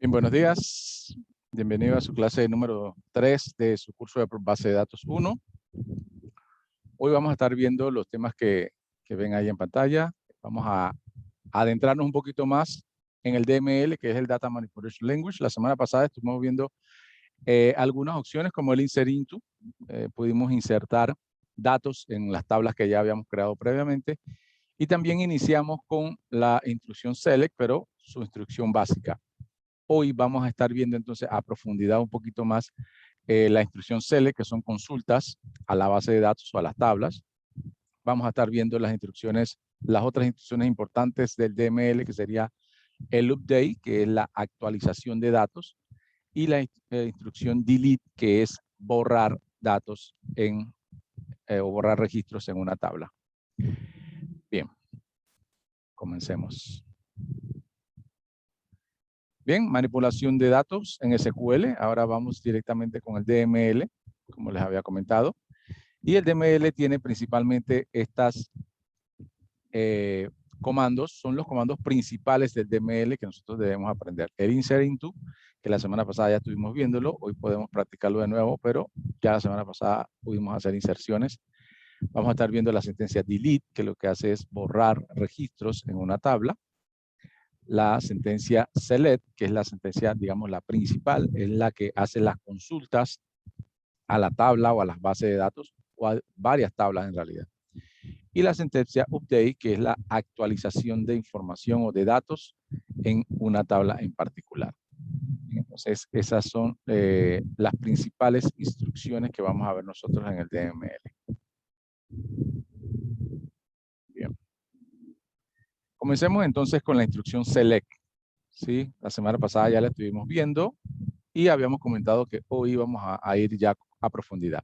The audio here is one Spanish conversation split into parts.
Bien, buenos días. Bienvenido a su clase número 3 de su curso de base de datos 1. Hoy vamos a estar viendo los temas que ven ahí en pantalla. Vamos a adentrarnos un poquito más en el DML, que es el Data Manipulation Language. La semana pasada estuvimos viendo algunas opciones como el Insert Into. Pudimos insertar datos en las tablas que ya habíamos creado previamente. Y también iniciamos con la instrucción Select, pero su instrucción básica. Hoy vamos a estar viendo entonces a profundidad un poquito más la instrucción Select, que son consultas a la base de datos o a las tablas. Vamos a estar viendo las instrucciones, las otras instrucciones importantes del DML, que sería el Update, que es la actualización de datos, y la instrucción Delete, que es borrar datos o borrar registros en una tabla. Bien, comencemos. Bien, manipulación de datos en SQL. Ahora vamos directamente con el DML, como les había comentado. Y el DML tiene principalmente estas comandos, son los comandos principales del DML que nosotros debemos aprender. El Insert Into, que la semana pasada ya estuvimos viéndolo, hoy podemos practicarlo de nuevo, pero ya la semana pasada pudimos hacer inserciones. Vamos a estar viendo la sentencia Delete, que lo que hace es borrar registros en una tabla. La sentencia Select, que es la sentencia, digamos, la principal, es la que hace las consultas a la tabla o a las bases de datos, o a varias tablas en realidad. Y la sentencia Update, que es la actualización de información o de datos en una tabla en particular. Entonces, esas son las principales instrucciones que vamos a ver nosotros en el DML. Bien. Comencemos entonces con la instrucción Select. ¿Sí? La semana pasada ya la estuvimos viendo y habíamos comentado que hoy íbamos a ir ya a profundidad.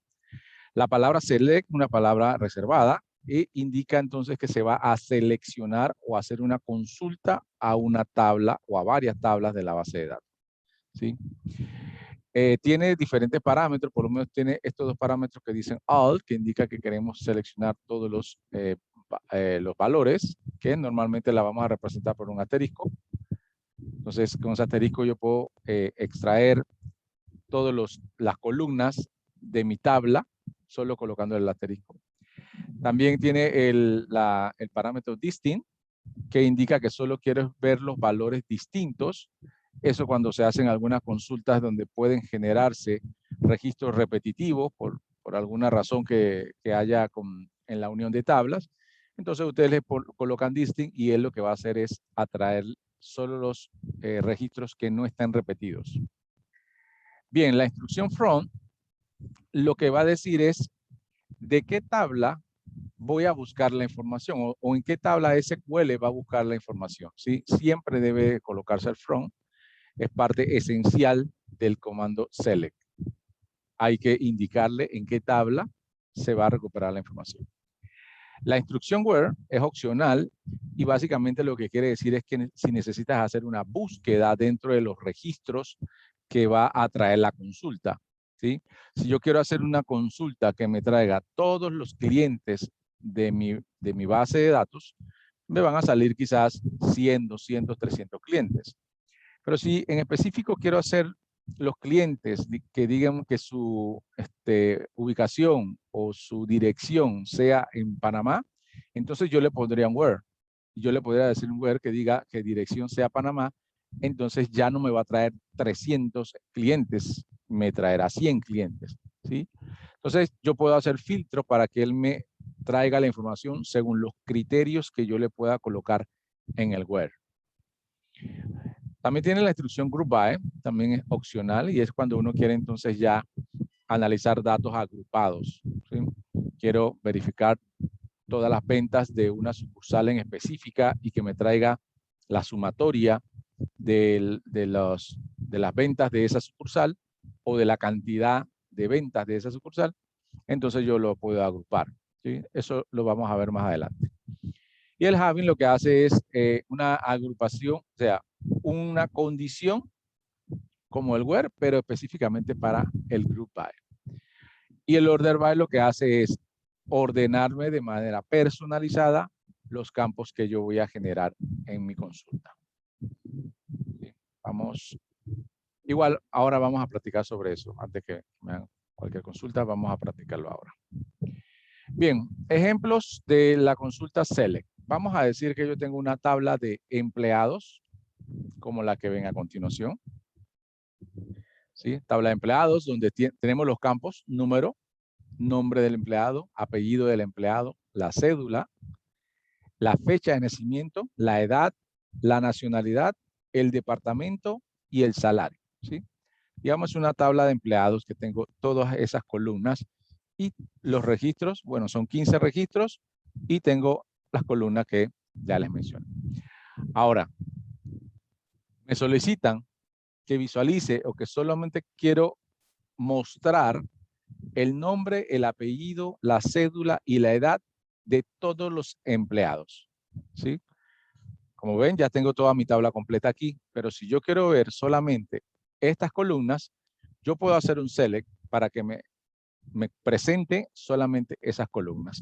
La palabra select, una palabra reservada, e indica entonces que se va a seleccionar o hacer una consulta a una tabla o a varias tablas de la base de datos. ¿Sí? Tiene diferentes parámetros, por lo menos tiene estos dos parámetros que dicen all, que indica que queremos seleccionar todos los valores, que normalmente la vamos a representar por un asterisco. Entonces, con ese asterisco yo puedo extraer todas las columnas de mi tabla, solo colocando el asterisco. También tiene el parámetro distinct, que indica que solo quiero ver los valores distintos. Eso cuando se hacen algunas consultas donde pueden generarse registros repetitivos por alguna razón que haya en la unión de tablas. Entonces ustedes le colocan distinct y él lo que va a hacer es atraer solo los registros que no están repetidos. Bien, la instrucción from lo que va a decir es de qué tabla voy a buscar la información o en qué tabla SQL va a buscar la información. ¿Sí? Siempre debe colocarse el from. Es parte esencial del comando select. Hay que indicarle en qué tabla se va a recuperar la información. La instrucción where es opcional y básicamente lo que quiere decir es que si necesitas hacer una búsqueda dentro de los registros que va a traer la consulta. ¿Sí? Si yo quiero hacer una consulta que me traiga todos los clientes de mi base de datos, me van a salir quizás 100, 200, 300 clientes. Pero si en específico quiero hacer los clientes que digan que su ubicación o su dirección sea en Panamá, entonces yo le pondría un where. Yo le podría decir un where que diga que dirección sea Panamá, entonces ya no me va a traer 300 clientes, me traerá 100 clientes. ¿Sí? Entonces yo puedo hacer filtro para que él me traiga la información según los criterios que yo le pueda colocar en el where. También tiene la instrucción Group By, también es opcional y es cuando uno quiere entonces ya analizar datos agrupados. ¿Sí? Quiero verificar todas las ventas de una sucursal en específica y que me traiga la sumatoria de las ventas de esa sucursal o de la cantidad de ventas de esa sucursal. Entonces yo lo puedo agrupar. ¿Sí? Eso lo vamos a ver más adelante. Y el having lo que hace es una agrupación, o sea, una condición como el where, pero específicamente para el group by. Y el order by lo que hace es ordenarme de manera personalizada los campos que yo voy a generar en mi consulta. Vamos Igual, ahora vamos a platicar sobre eso. Antes que me hagan cualquier consulta, vamos a practicarlo ahora. Bien, ejemplos de la consulta Select. Vamos a decir que yo tengo una tabla de empleados, como la que ven a continuación. ¿Sí? Tabla de empleados, donde tenemos los campos, número, nombre del empleado, apellido del empleado, la cédula, la fecha de nacimiento, la edad, la nacionalidad, el departamento y el salario. ¿Sí? Digamos una tabla de empleados que tengo todas esas columnas y los registros, bueno, son 15 registros y tengo las columnas que ya les mencioné. Ahora, me solicitan que visualice o que solamente quiero mostrar el nombre, el apellido, la cédula y la edad de todos los empleados. ¿Sí? Como ven, ya tengo toda mi tabla completa aquí, pero si yo quiero ver solamente estas columnas, yo puedo hacer un select para que me presente solamente esas columnas.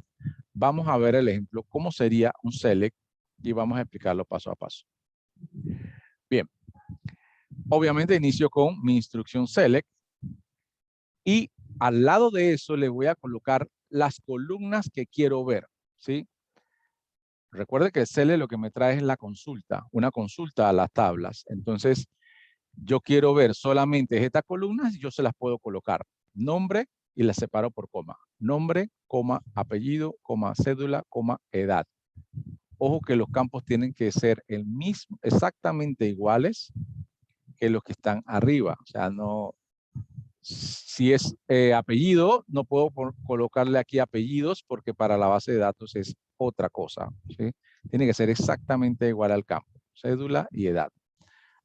Vamos a ver el ejemplo, cómo sería un select y vamos a explicarlo paso a paso. Bien, obviamente inicio con mi instrucción select y al lado de eso le voy a colocar las columnas que quiero ver, ¿sí? Recuerde que el select lo que me trae es la consulta, una consulta a las tablas. Entonces, yo quiero ver solamente estas columnas y yo se las puedo colocar. Nombre y las separo por coma. Nombre, coma, apellido, coma, cédula, coma, edad. Ojo que los campos tienen que ser el mismo, exactamente iguales que los que están arriba. O sea, no, si es apellido, no puedo colocarle aquí apellidos porque para la base de datos es otra cosa. ¿Sí? Tiene que ser exactamente igual al campo. Cédula y edad.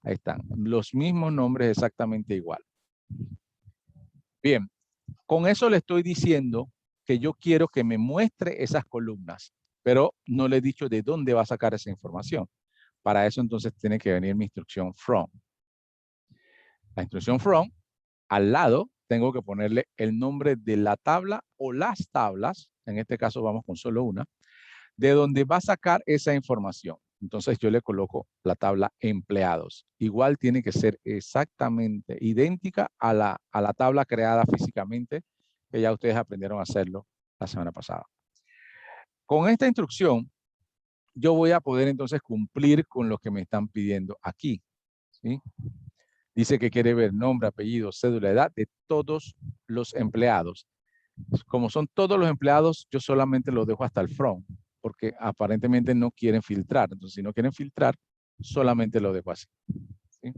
Ahí están. Los mismos nombres exactamente igual. Bien, con eso le estoy diciendo que yo quiero que me muestre esas columnas, pero no le he dicho de dónde va a sacar esa información. Para eso entonces tiene que venir mi instrucción from. La instrucción from, al lado tengo que ponerle el nombre de la tabla o las tablas, en este caso vamos con solo una, de donde va a sacar esa información. Entonces yo le coloco la tabla empleados. Igual tiene que ser exactamente idéntica a la tabla creada físicamente, que ya ustedes aprendieron a hacerlo la semana pasada. Con esta instrucción, yo voy a poder entonces cumplir con lo que me están pidiendo aquí. ¿Sí? Dice que quiere ver nombre, apellido, cédula, edad de todos los empleados. Como son todos los empleados, yo solamente lo dejo hasta el from, porque aparentemente no quieren filtrar. Entonces, si no quieren filtrar, solamente lo dejo así. ¿Sí?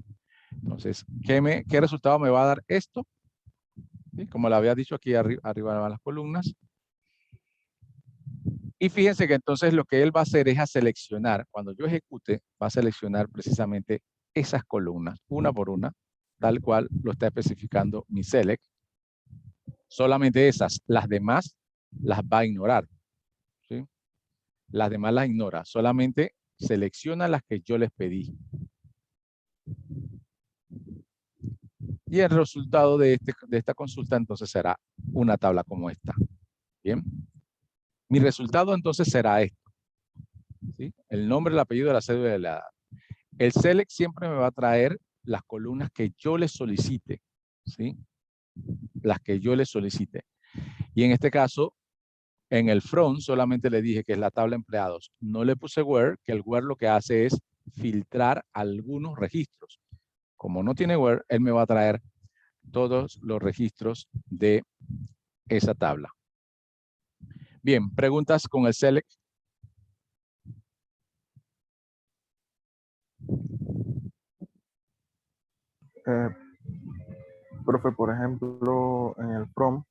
Entonces, ¿qué resultado me va a dar esto? ¿Sí? Como le había dicho aquí arriba van las columnas. Y fíjense que entonces lo que él va a hacer es a seleccionar, cuando yo ejecute, va a seleccionar precisamente esas columnas, una por una, tal cual lo está especificando mi select. Solamente esas, las demás las va a ignorar. ¿Sí? Las demás las ignora, solamente selecciona las que yo les pedí. Y el resultado de esta consulta entonces será una tabla como esta. Bien. Mi resultado entonces será esto. ¿Sí? El nombre, el apellido, la cédula y la edad. El select siempre me va a traer las columnas que yo le solicite. ¿Sí? Las que yo le solicite. Y en este caso, en el front solamente le dije que es la tabla empleados. No le puse where, que el where lo que hace es filtrar algunos registros. Como no tiene where, él me va a traer todos los registros de esa tabla. Bien, preguntas con el select. Profe, por ejemplo, en el from,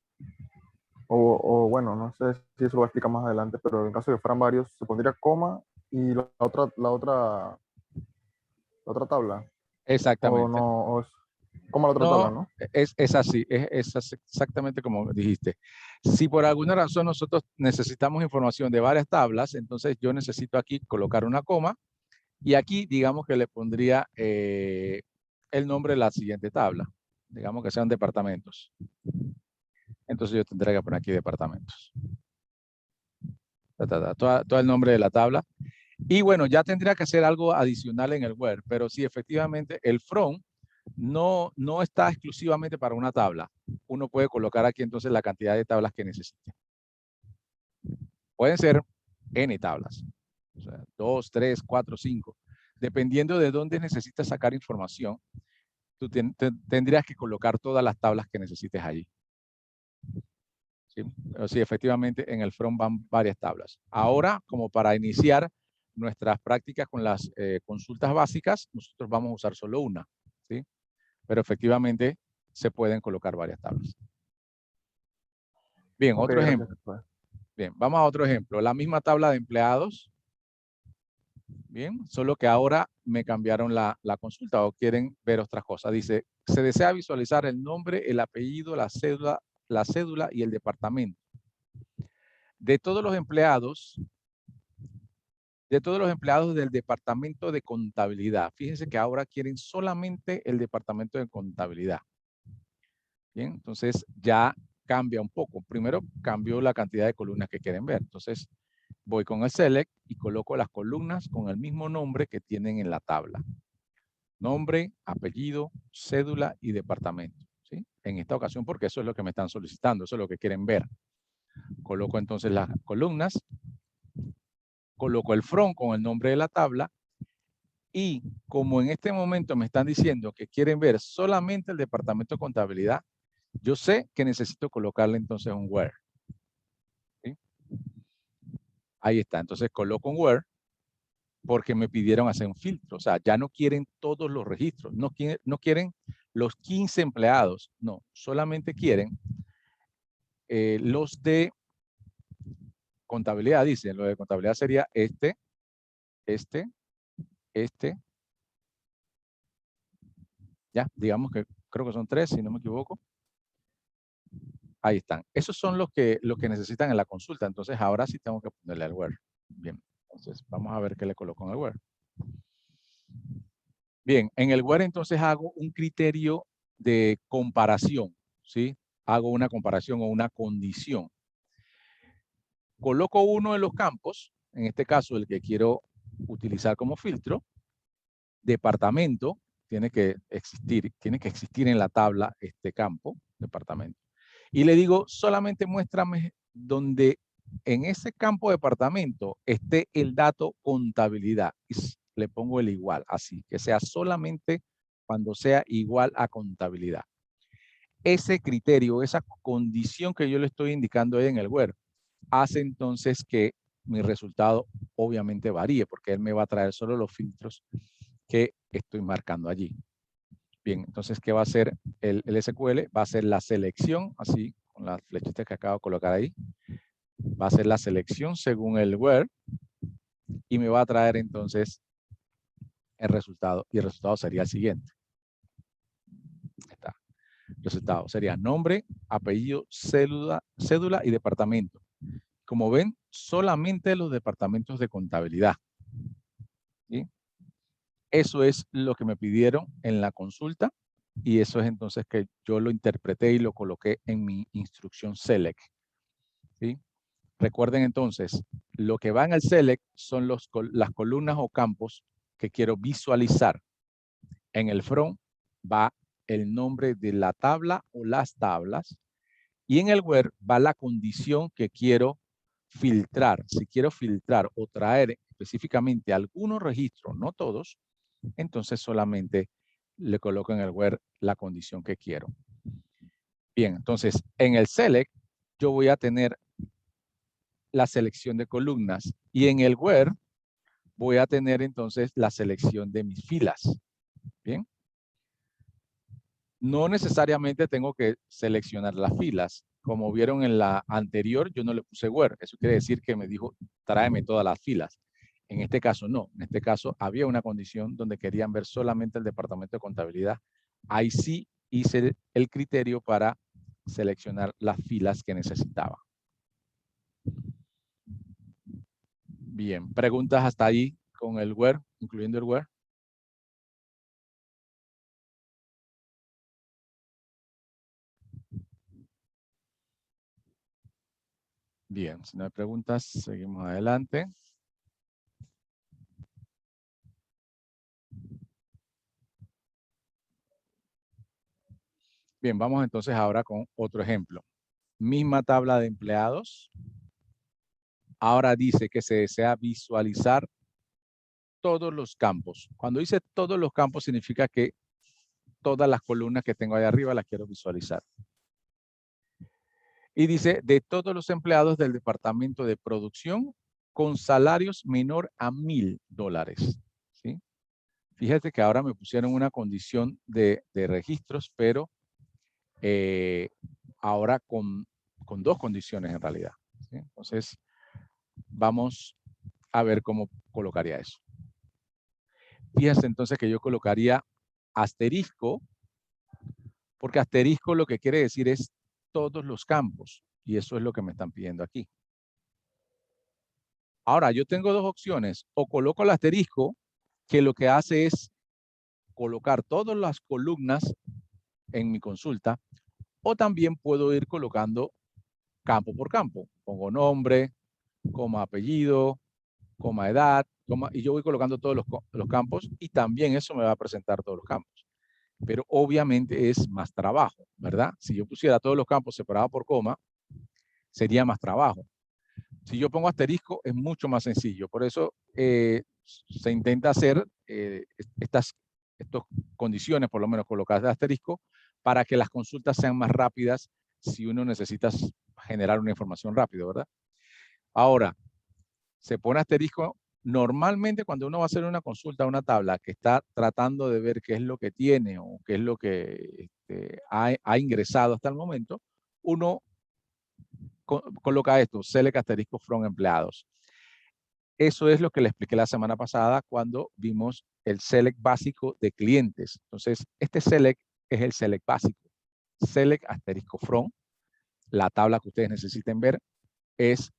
o bueno, no sé si eso lo voy a explicar más adelante, pero en caso de que fueran varios, se pondría coma y la otra tabla. O Exactamente. no, o es como la otra tabla, No, ¿no? es así, es exactamente como dijiste. Si por alguna razón nosotros necesitamos información de varias tablas, entonces yo necesito aquí colocar una coma y aquí digamos que le pondría el nombre de la siguiente tabla. Digamos que sean departamentos. Entonces yo tendría que poner aquí departamentos. Todo el nombre de la tabla. Y bueno, ya tendría que hacer algo adicional en el where, pero sí, efectivamente, el from no está exclusivamente para una tabla. Uno puede colocar aquí entonces la cantidad de tablas que necesite. Pueden ser N tablas. O sea, 2, 3, 4, 5. Dependiendo de dónde necesitas sacar información, tú tendrías que colocar todas las tablas que necesites allí. ¿Sí? Pero sí, efectivamente, en el front van varias tablas. Ahora, como para iniciar nuestras prácticas con las consultas básicas, nosotros vamos a usar solo una. ¿Sí? Pero efectivamente se pueden colocar varias tablas. Bien, Ok, otro gracias. ejemplo. Bien, vamos a otro ejemplo. La misma tabla de empleados. Bien, solo que ahora me cambiaron la consulta o quieren ver otras cosas. Dice, se desea visualizar el nombre, el apellido, la cédula y el departamento. De todos los empleados del departamento de contabilidad. Fíjense que ahora quieren solamente el departamento de contabilidad. Bien, entonces ya cambia un poco. Primero cambió la cantidad de columnas que quieren ver. Entonces voy con el select y coloco las columnas con el mismo nombre que tienen en la tabla. Nombre, apellido, cédula y departamento. ¿Sí? En esta ocasión porque eso es lo que me están solicitando, eso es lo que quieren ver. Coloco entonces las columnas, coloco el front con el nombre de la tabla y como en este momento me están diciendo que quieren ver solamente el departamento de contabilidad, yo sé que necesito colocarle entonces un where. ¿Sí? Ahí está, entonces coloco un where porque me pidieron hacer un filtro. O sea, ya no quieren todos los registros, no quieren los 15 empleados, no, solamente quieren los de contabilidad, dicen, lo de contabilidad sería este, ya, digamos que creo que son 3, si no me equivoco. Ahí están. Esos son los que necesitan en la consulta. Entonces, ahora sí tengo que ponerle el where. Bien, entonces vamos a ver qué le coloco en el where. Bien, en el where entonces hago un criterio de comparación, ¿sí? Hago una comparación o una condición. Coloco uno de los campos, en este caso el que quiero utilizar como filtro, departamento, tiene que existir en la tabla este campo, departamento. Y le digo, solamente muéstrame donde en ese campo departamento esté el dato contabilidad. Y le pongo el igual, así, que sea solamente cuando sea igual a contabilidad. Ese criterio, esa condición que yo le estoy indicando ahí en el where, hace entonces que mi resultado obviamente varíe, porque él me va a traer solo los filtros que estoy marcando allí. Bien, entonces, ¿qué va a hacer el SQL? Va a hacer la selección, así, con las flechitas que acabo de colocar ahí. Va a hacer la selección según el where y me va a traer entonces el resultado. Y el resultado sería el siguiente. Ahí está. El resultado sería nombre, apellido, cédula y departamento. Como ven, solamente los departamentos de contabilidad. ¿Sí? Eso es lo que me pidieron en la consulta y eso es entonces que yo lo interpreté y lo coloqué en mi instrucción select. ¿Sí? Recuerden entonces, lo que va en el select son las columnas o campos que quiero visualizar. En el front va el nombre de la tabla o las tablas y en el where va la condición que quiero filtrar. Si quiero filtrar o traer específicamente algunos registros, no todos, entonces solamente le coloco en el where la condición que quiero. Bien, entonces en el select yo voy a tener la selección de columnas y en el where voy a tener entonces la selección de mis filas. Bien. No necesariamente tengo que seleccionar las filas. Como vieron en la anterior, yo no le puse where. Eso quiere decir que me dijo, tráeme todas las filas. En este caso, no. En este caso, había una condición donde querían ver solamente el departamento de contabilidad. Ahí sí hice el criterio para seleccionar las filas que necesitaba. Bien. ¿Preguntas hasta ahí con el where, incluyendo el where? Bien. Si no hay preguntas, seguimos adelante. Bien, vamos entonces ahora con otro ejemplo. Misma tabla de empleados. Ahora dice que se desea visualizar todos los campos. Cuando dice todos los campos significa que todas las columnas que tengo ahí arriba las quiero visualizar. Y dice de todos los empleados del departamento de producción con salarios menor a $1,000. ¿Sí? Fíjate que ahora me pusieron una condición de registros, pero ahora con dos condiciones en realidad. ¿Sí? Entonces, vamos a ver cómo colocaría eso. Fíjense entonces que yo colocaría asterisco, porque asterisco lo que quiere decir es todos los campos, y eso es lo que me están pidiendo aquí. Ahora, yo tengo dos opciones, o coloco el asterisco, que lo que hace es colocar todas las columnas en mi consulta, o también puedo ir colocando campo por campo. Pongo nombre, coma apellido, coma edad, coma, y yo voy colocando todos los campos y también eso me va a presentar todos los campos. Pero obviamente es más trabajo, ¿verdad? Si yo pusiera todos los campos separados por coma, sería más trabajo. Si yo pongo asterisco, es mucho más sencillo. Por eso se intenta hacer estas condiciones, por lo menos colocadas de asterisco, para que las consultas sean más rápidas si uno necesita generar una información rápido, ¿verdad? Ahora, se pone asterisco. Normalmente cuando uno va a hacer una consulta a una tabla que está tratando de ver qué es lo que tiene o qué es lo que ha ingresado hasta el momento, uno coloca esto, select asterisco from empleados. Eso es lo que le expliqué la semana pasada cuando vimos el select básico de clientes. Entonces, este select es el select básico. Select asterisco from, la tabla que ustedes necesiten ver, es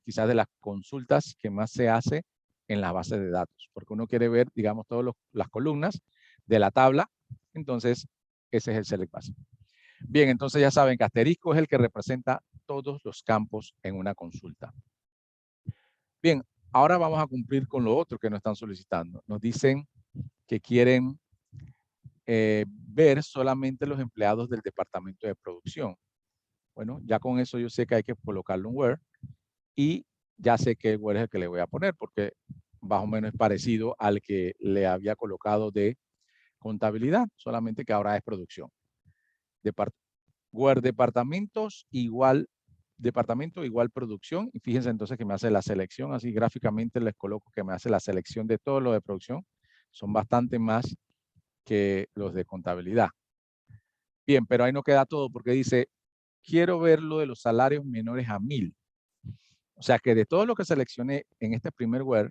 quizás de las consultas que más se hace en las bases de datos, porque uno quiere ver, digamos, todas las columnas de la tabla, entonces ese es el select básico. Bien, entonces ya saben que asterisco es el que representa todos los campos en una consulta. Bien, ahora vamos a cumplir con lo otro que nos están solicitando. Nos dicen que quieren ver solamente los empleados del departamento de producción. Bueno, ya con eso yo sé que hay que colocarlo en Word y ya sé qué Word es el que le voy a poner porque más o menos es parecido al que le había colocado de contabilidad, solamente que ahora es producción. Word departamentos igual departamento igual producción, y fíjense entonces que me hace la selección, así gráficamente les coloco que me hace la selección de todo lo de producción, son bastante más que los de contabilidad. Bien, pero ahí no queda todo porque dice, quiero ver lo de los salarios menores a 1,000. O sea que de todo lo que seleccioné en este primer Word,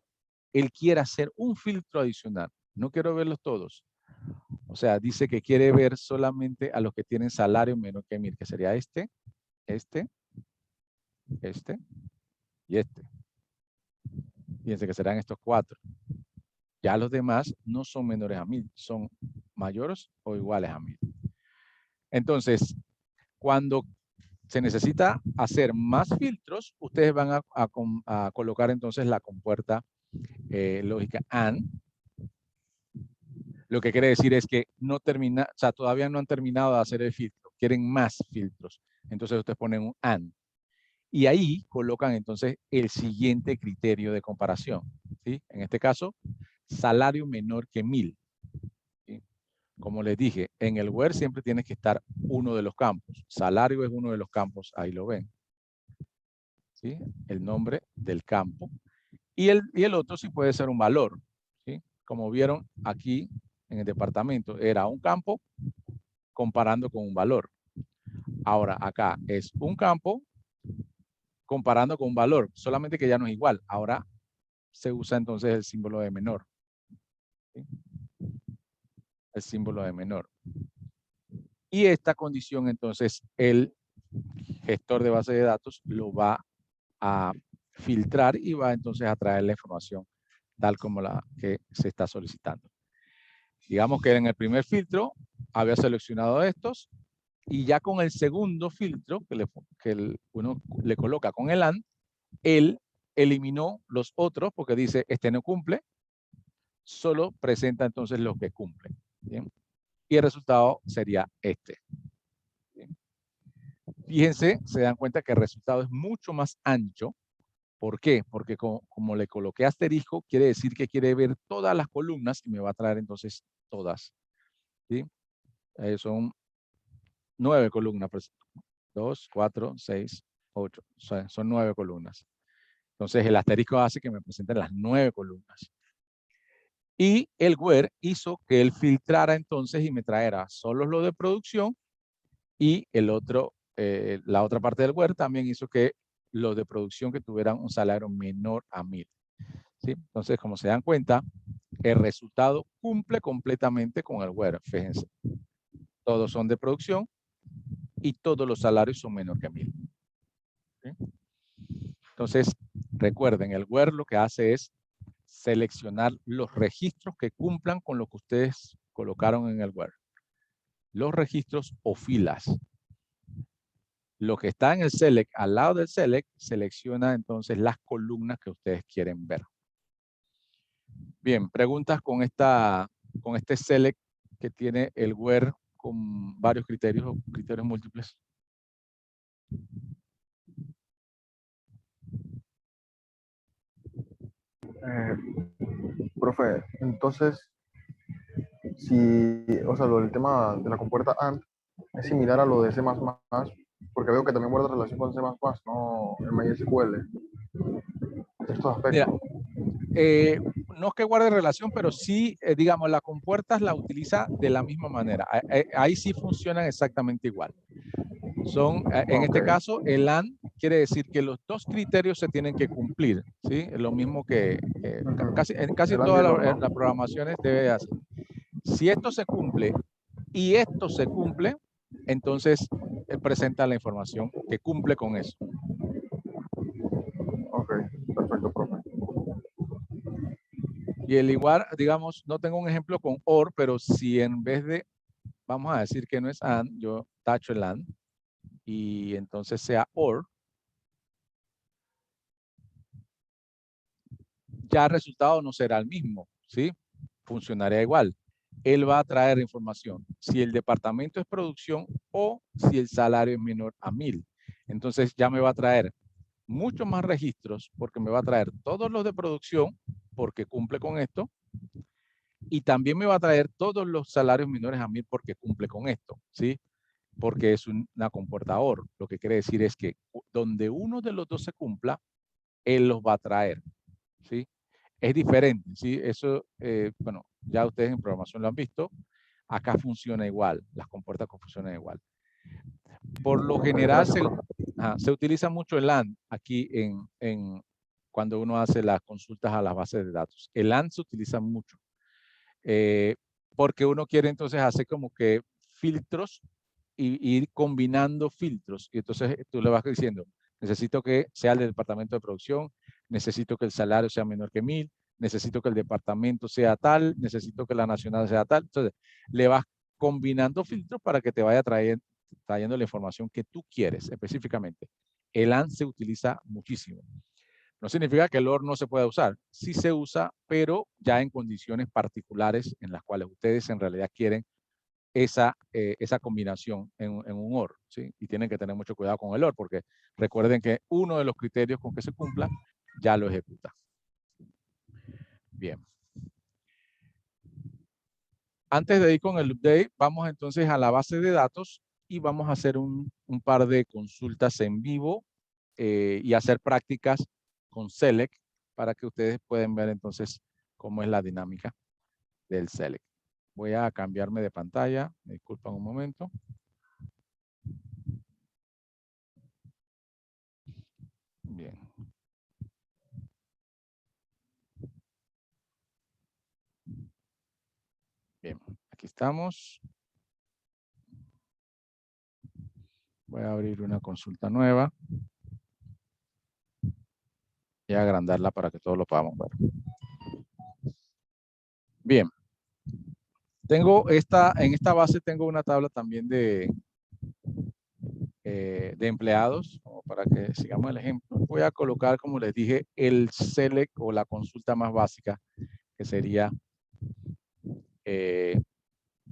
él quiere hacer un filtro adicional. No quiero verlos todos. O sea, dice que quiere ver solamente a los que tienen salario menor que 1,000, que sería este y este. Fíjense que serán estos 4. Ya los demás no son menores a 1,000, son mayores o iguales a 1,000. Entonces, cuando se necesita hacer más filtros, ustedes van a colocar entonces la compuerta lógica AND. Lo que quiere decir es que no termina, o sea, todavía no han terminado de hacer el filtro, quieren más filtros. Entonces ustedes ponen un AND. Y ahí colocan entonces el siguiente criterio de comparación. ¿Sí? En este caso, salario menor que 1,000. ¿Sí? Como les dije, en el Word siempre tiene que estar uno de los campos. Salario es uno de los campos, ahí lo ven. ¿Sí? El nombre del campo. Y el otro sí puede ser un valor. ¿Sí? Como vieron aquí en el departamento, era un campo comparando con un valor. Ahora acá es un campo comparando con un valor, solamente que ya no es igual. Ahora se usa entonces el símbolo de menor. ¿Sí? El símbolo de menor. Y esta condición entonces el gestor de base de datos lo va a filtrar y va entonces a traer la información tal como la que se está solicitando. Digamos que en el primer filtro había seleccionado estos y ya con el segundo filtro que uno le coloca con el AND, él eliminó los otros porque dice este no cumple, solo presenta entonces los que cumplen. ¿Bien? Y el resultado sería este. Fíjense, se dan cuenta que el resultado es mucho más ancho. ¿Por qué? Porque como le coloqué asterisco, quiere decir que quiere ver todas las columnas y me va a traer entonces todas. ¿Sí? Son 9 columnas. 2, 4, 6, 8. Son 9 columnas. Entonces el asterisco hace que me presenten las 9 columnas. Y el where hizo que él filtrara entonces y me traera solo lo de producción, y el otro, la otra parte del where también hizo que los de producción que tuvieran un salario menor a 1000. ¿Sí? Entonces, como se dan cuenta, el resultado cumple completamente con el where. Fíjense, todos son de producción y todos los salarios son menor que 1000. ¿Sí? Entonces, recuerden, el where lo que hace es seleccionar los registros que cumplan con lo que ustedes colocaron en el where. Los registros o filas. Lo que está en el select, al lado del select, selecciona entonces las columnas que ustedes quieren ver. Bien, preguntas con este select que tiene el where con varios criterios o criterios múltiples. Profe, entonces, si, o sea, lo del tema de la compuerta AND es similar a lo de C++, porque veo que también guarda relación con C++, no en MySQL. Estos Mira, aspectos. no es que guarde relación, pero sí, digamos, la compuertas la utiliza de la misma manera. Ahí sí funcionan exactamente igual. En este caso, el AND quiere decir que los dos criterios se tienen que cumplir, ¿sí? Es lo mismo que en casi El AND y todas el OR, las ¿no? programaciones debe hacer. Si esto se cumple y esto se cumple, entonces él presenta la información que cumple con eso. Ok, perfecto, profe. Y el igual, digamos, no tengo un ejemplo con OR, pero si en vez de, vamos a decir que no es AND, yo tacho el AND y entonces sea OR, ya el resultado no será el mismo, ¿sí? Funcionaría igual. Él va a traer información si el departamento es producción o si el salario es menor a 1000. Entonces ya me va a traer muchos más registros porque me va a traer todos los de producción porque cumple con esto, y también me va a traer todos los salarios menores a 1000 porque cumple con esto, ¿sí? Porque es una comportador. Lo que quiere decir es que donde uno de los dos se cumpla, él los va a traer, ¿sí? Es diferente, ¿sí? Eso, bueno, ya ustedes en programación lo han visto. Acá funciona igual, las compuertas funcionan igual. Por lo Ok, general gracias, profe. se utiliza mucho el AND aquí cuando uno hace las consultas a las bases de datos. El AND se utiliza mucho porque uno quiere entonces hacer como que filtros y ir combinando filtros. Y entonces tú le vas diciendo, necesito que sea el departamento de producción, necesito que el salario sea menor que 1000, necesito que el departamento sea tal, necesito que la nacional sea tal. Entonces le vas combinando filtros para que te vaya trayendo la información que tú quieres específicamente. El AND se utiliza muchísimo. No significa que el OR no se pueda usar. Sí se usa, pero ya en condiciones particulares en las cuales ustedes en realidad quieren esa combinación en un OR, ¿sí? Y tienen que tener mucho cuidado con el OR, porque recuerden que uno de los criterios con que se cumpla ya lo ejecuta. Bien. Antes de ir con el update, vamos entonces a la base de datos y vamos a hacer un par de consultas en vivo y hacer prácticas con Select para que ustedes puedan ver entonces cómo es la dinámica del Select. Voy a cambiarme de pantalla. Me disculpan un momento. Bien. Bien, aquí estamos. Voy a abrir una consulta nueva y agrandarla para que todos lo podamos ver. Bien. En esta base tengo una tabla también de empleados, como para que sigamos el ejemplo. Voy a colocar, como les dije, el select o la consulta más básica, que sería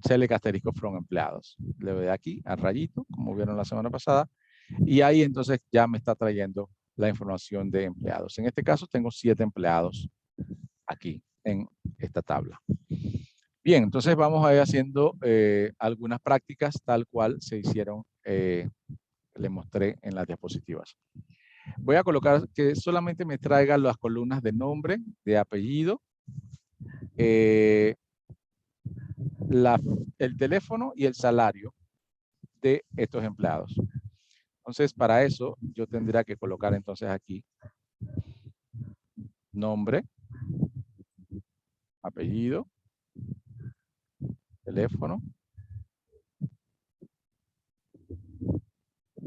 select asterisco from empleados. Le doy aquí al rayito, como vieron la semana pasada, Y ahí entonces ya me está trayendo la información de empleados. En este caso tengo 7 empleados aquí en esta tabla. Bien, entonces vamos a ir haciendo algunas prácticas tal cual se hicieron, les mostré en las diapositivas. Voy a colocar que solamente me traiga las columnas de nombre, de apellido, el teléfono y el salario de estos empleados. Entonces, para eso yo tendría que colocar entonces aquí nombre, apellido, teléfono,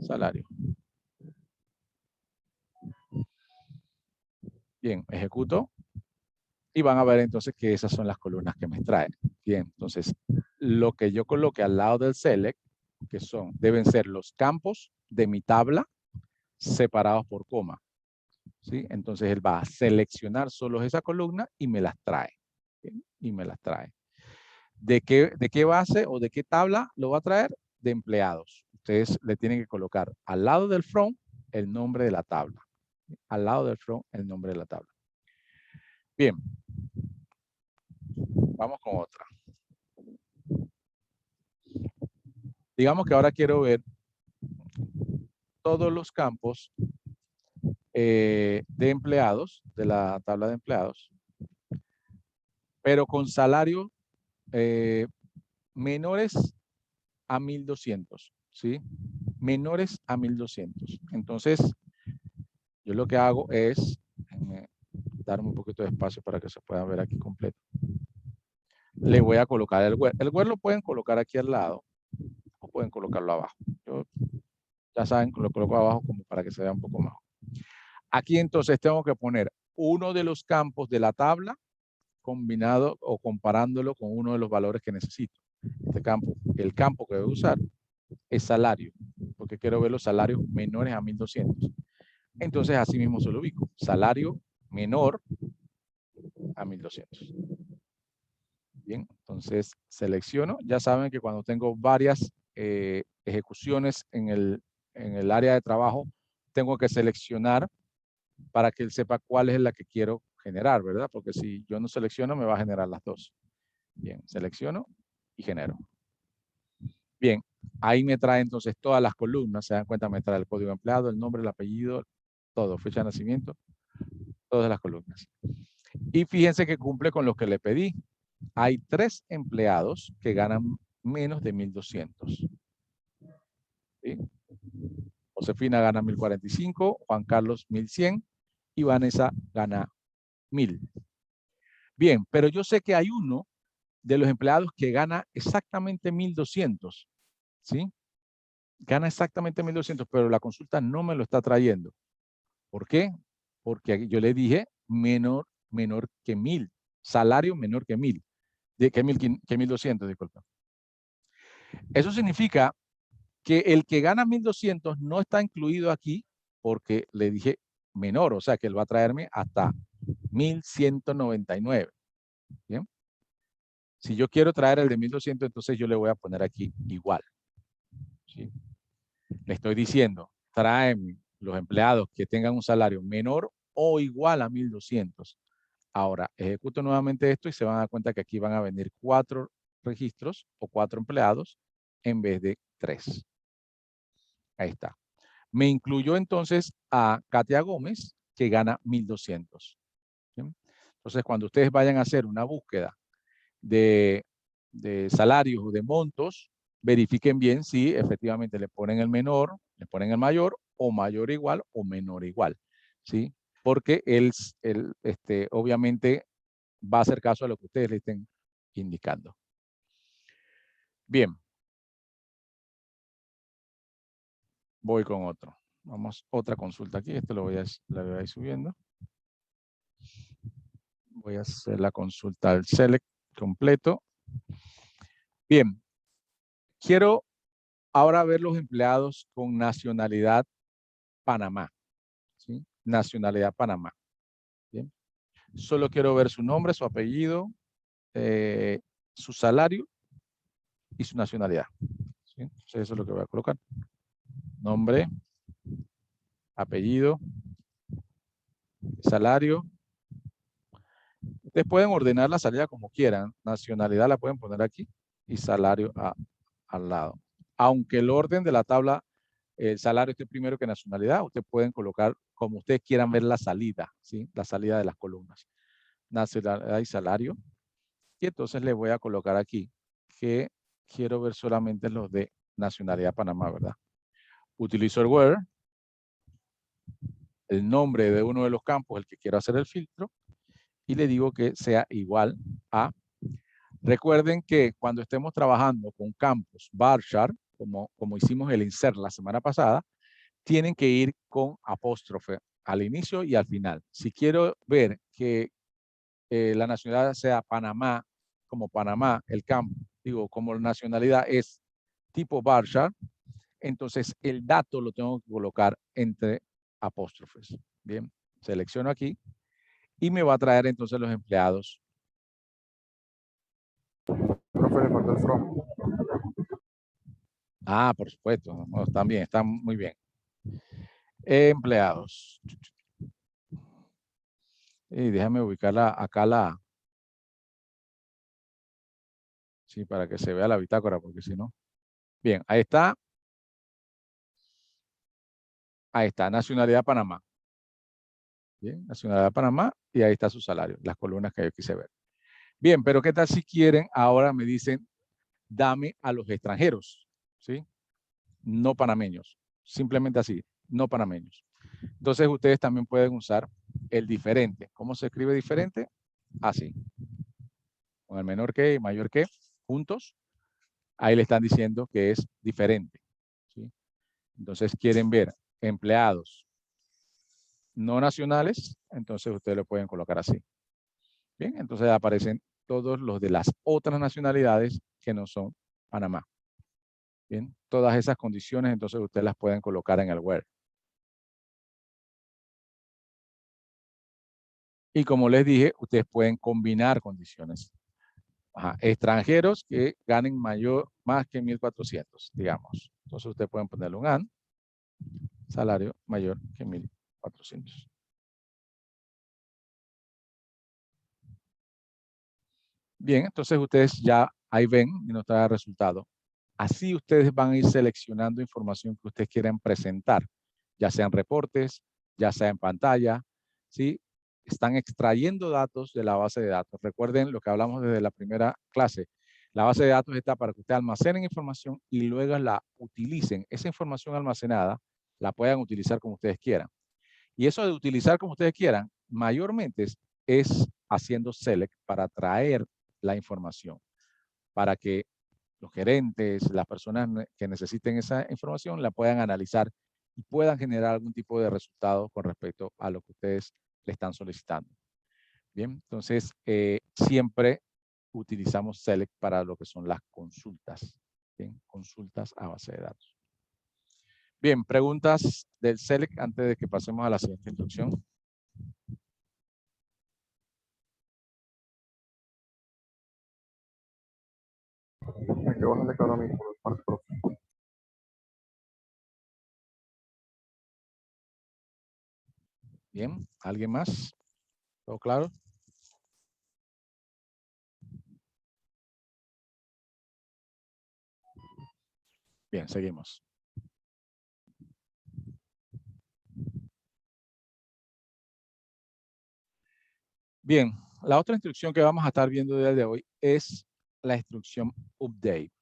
salario. Bien, ejecuto y van a ver entonces que esas son las columnas que me extraen. Bien, entonces lo que yo coloque al lado del select, que deben ser los campos de mi tabla separados por coma. ¿Sí? Entonces él va a seleccionar solo esa columna y me las trae. ¿Bien? Y me las trae. ¿De qué base o de qué tabla lo va a traer? De empleados. Ustedes le tienen que colocar al lado del from el nombre de la tabla. Al lado del from el nombre de la tabla. Bien. Vamos con otra. Digamos que ahora quiero ver todos los campos de empleados, de la tabla de empleados, pero con salario menores a 1,200, ¿sí? Menores a 1,200. Entonces, yo lo que hago es darme un poquito de espacio para que se pueda ver aquí completo. Le voy a colocar el where. El where lo pueden colocar aquí al lado o pueden colocarlo abajo. Yo, ya saben, lo coloco abajo como para que se vea un poco mejor. Aquí entonces tengo que poner uno de los campos de la tabla combinado o comparándolo con uno de los valores que necesito. Este campo, el campo que voy a usar es salario, porque quiero ver los salarios menores a 1,200. Entonces así mismo se lo ubico. Salario menor a 1,200. Bien, entonces selecciono. Ya saben que cuando tengo varias ejecuciones en el área de trabajo, tengo que seleccionar para que él sepa cuál es la que quiero generar, ¿verdad? Porque si yo no selecciono, me va a generar las dos. Bien, selecciono y genero. Bien, ahí me trae entonces todas las columnas. Se dan cuenta, me trae el código de empleado, el nombre, el apellido, todo, fecha de nacimiento, todas las columnas. Y fíjense que cumple con lo que le pedí. Hay 3 empleados que ganan menos de 1,200. ¿Sí? Josefina gana 1,045, Juan Carlos 1,100 y Vanessa gana 1,000. Bien, pero yo sé que hay uno de los empleados que gana exactamente 1,200. ¿Sí? Gana exactamente 1,200, pero la consulta no me lo está trayendo. ¿Por qué? Porque yo le dije menor que 1,000. Salario menor que 1,000. Que 1,200, disculpa. Eso significa que el que gana 1,200 no está incluido aquí porque le dije menor, o sea que él va a traerme hasta 1,199. ¿Bien? Si yo quiero traer el de 1,200, entonces yo le voy a poner aquí igual. ¿Sí? Le estoy diciendo, tráeme los empleados que tengan un salario menor o igual a 1,200. Ahora, ejecuto nuevamente esto y se van a dar cuenta que aquí van a venir 4 registros o 4 empleados en vez de 3. Ahí está. Me incluyó entonces a Katia Gómez, que gana 1,200. ¿Sí? Entonces, cuando ustedes vayan a hacer una búsqueda de salarios o de montos, verifiquen bien si efectivamente le ponen el menor, le ponen el mayor o mayor igual o menor igual. ¿Sí? Porque él obviamente va a hacer caso a lo que ustedes le estén indicando. Bien. Voy con otro. Vamos, otra consulta aquí. Esto lo voy a ir subiendo. Voy a hacer la consulta al select completo. Bien. Quiero ahora ver los empleados con nacionalidad Panamá. ¿Sí? Nacionalidad Panamá. Bien. Solo quiero ver su nombre, su apellido, su salario y su nacionalidad. ¿Sí? Entonces eso es lo que voy a colocar. Nombre, apellido, salario. Ustedes pueden ordenar la salida como quieran. Nacionalidad la pueden poner aquí y salario al lado. Aunque el orden de la tabla, el salario esté primero que nacionalidad, ustedes pueden colocar como ustedes quieran ver la salida, ¿sí? La salida de las columnas. Nacionalidad y salario. Y entonces le voy a colocar aquí que quiero ver solamente los de nacionalidad Panamá, ¿verdad? Utilizo el where, el nombre de uno de los campos, el que quiero hacer el filtro, y le digo que sea igual a. Recuerden que cuando estemos trabajando con campos varchar, como hicimos el insert la semana pasada, tienen que ir con apóstrofe al inicio y al final. Si quiero ver que la nacionalidad sea Panamá, como Panamá, el campo, digo, como la nacionalidad es tipo varchar, entonces el dato lo tengo que colocar entre apóstrofes. Bien, selecciono aquí y me va a traer entonces los empleados. Profe, le faltó el from. Ah, por supuesto, no, están bien, están muy bien. Empleados. Y déjame ubicarla acá sí, para que se vea la bitácora, porque si no. Bien, ahí está. Ahí está, nacionalidad Panamá. Bien, nacionalidad Panamá y ahí está su salario, las columnas que yo quise ver. Bien, pero ¿qué tal si quieren? Ahora me dicen, dame a los extranjeros, ¿sí? No panameños, simplemente así, no panameños. Entonces ustedes también pueden usar el diferente. ¿Cómo se escribe diferente? Así, con el menor que y mayor que, juntos. Ahí le están diciendo que es diferente, ¿sí? Entonces quieren ver empleados no nacionales, entonces ustedes lo pueden colocar así. Bien, entonces aparecen todos los de las otras nacionalidades que no son Panamá. Bien, todas esas condiciones entonces ustedes las pueden colocar en el where. Y como les dije, ustedes pueden combinar condiciones. Ajá, extranjeros que ganen más que 1.400, digamos. Entonces ustedes pueden ponerle un AND, salario mayor que 1.400. Bien, entonces ustedes ya ahí ven y nos trae el resultado. Así ustedes van a ir seleccionando información que ustedes quieran presentar, ya sean reportes, ya sea en pantalla, ¿sí? Están extrayendo datos de la base de datos. Recuerden lo que hablamos desde la primera clase. La base de datos está para que ustedes almacenen información y luego la utilicen. Esa información almacenada la puedan utilizar como ustedes quieran. Y eso de utilizar como ustedes quieran, mayormente es haciendo select para traer la información, para que los gerentes, las personas que necesiten esa información la puedan analizar y puedan generar algún tipo de resultado con respecto a lo que ustedes le están solicitando. Bien, entonces siempre utilizamos select para lo que son las consultas. Bien, consultas a base de datos. Bien, preguntas del select antes de que pasemos a la siguiente instrucción. Me quedo bastante claro a mí por parte, profe. Bien, ¿alguien más? ¿Todo claro? Bien, seguimos. Bien, la otra instrucción que vamos a estar viendo el día de hoy es la instrucción update.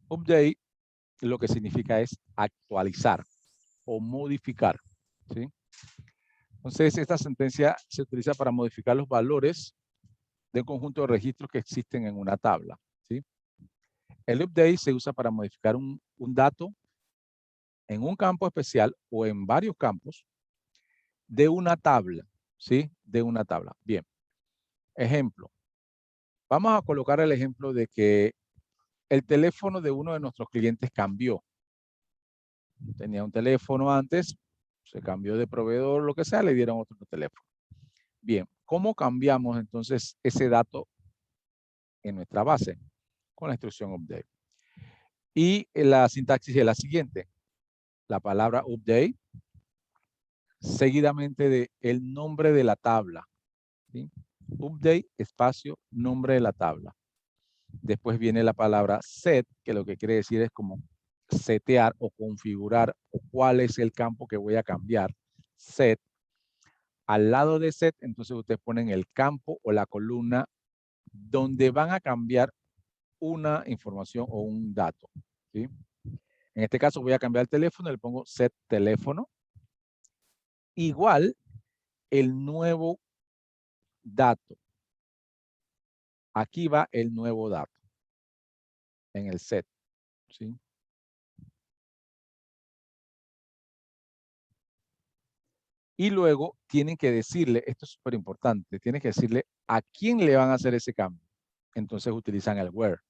Update lo que significa es actualizar o modificar, ¿sí? Entonces, esta sentencia se utiliza para modificar los valores de un conjunto de registros que existen en una tabla, ¿sí? El update se usa para modificar un dato en un campo especial o en varios campos de una tabla, ¿sí? De una tabla. Bien, ejemplo. Vamos a colocar el ejemplo de que el teléfono de uno de nuestros clientes cambió. Tenía un teléfono antes, se cambió de proveedor, lo que sea, le dieron otro teléfono. Bien, ¿cómo cambiamos entonces ese dato en nuestra base? Con la instrucción update. Y la sintaxis es la siguiente. La palabra update seguidamente de el nombre de la tabla. ¿Sí? Update, espacio, nombre de la tabla. Después viene la palabra set, que lo que quiere decir es como setear o configurar o cuál es el campo que voy a cambiar. Set. Al lado de set, entonces ustedes ponen el campo o la columna donde van a cambiar una información o un dato. ¿Sí? En este caso voy a cambiar el teléfono, le pongo set teléfono. Igual el nuevo dato. Aquí va el nuevo dato en el set. ¿Sí? Y luego tienen que decirle, esto es súper importante, tienen que decirle a quién le van a hacer ese cambio. Entonces utilizan el where.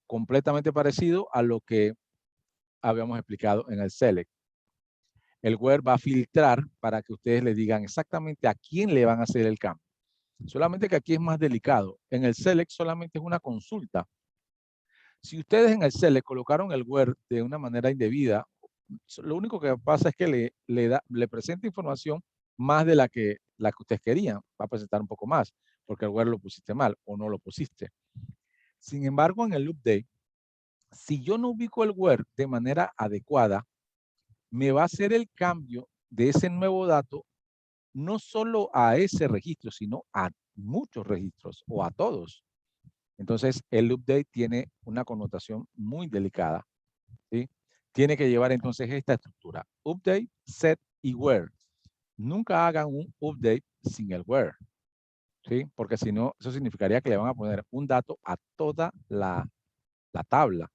Completamente parecido a lo que habíamos explicado en el select. El where va a filtrar para que ustedes le digan exactamente a quién le van a hacer el cambio. Solamente que aquí es más delicado. En el select solamente es una consulta. Si ustedes en el select colocaron el where de una manera indebida, lo único que pasa es que le presenta información más de la que ustedes querían. Va a presentar un poco más, porque el where lo pusiste mal o no lo pusiste. Sin embargo, en el update, si yo no ubico el where de manera adecuada, me va a hacer el cambio de ese nuevo dato no solo a ese registro, sino a muchos registros o a todos. Entonces, el update tiene una connotación muy delicada. ¿Sí? Tiene que llevar entonces esta estructura. Update, set y where. Nunca hagan un update sin el where. ¿Sí? Porque si no, eso significaría que le van a poner un dato a toda la tabla.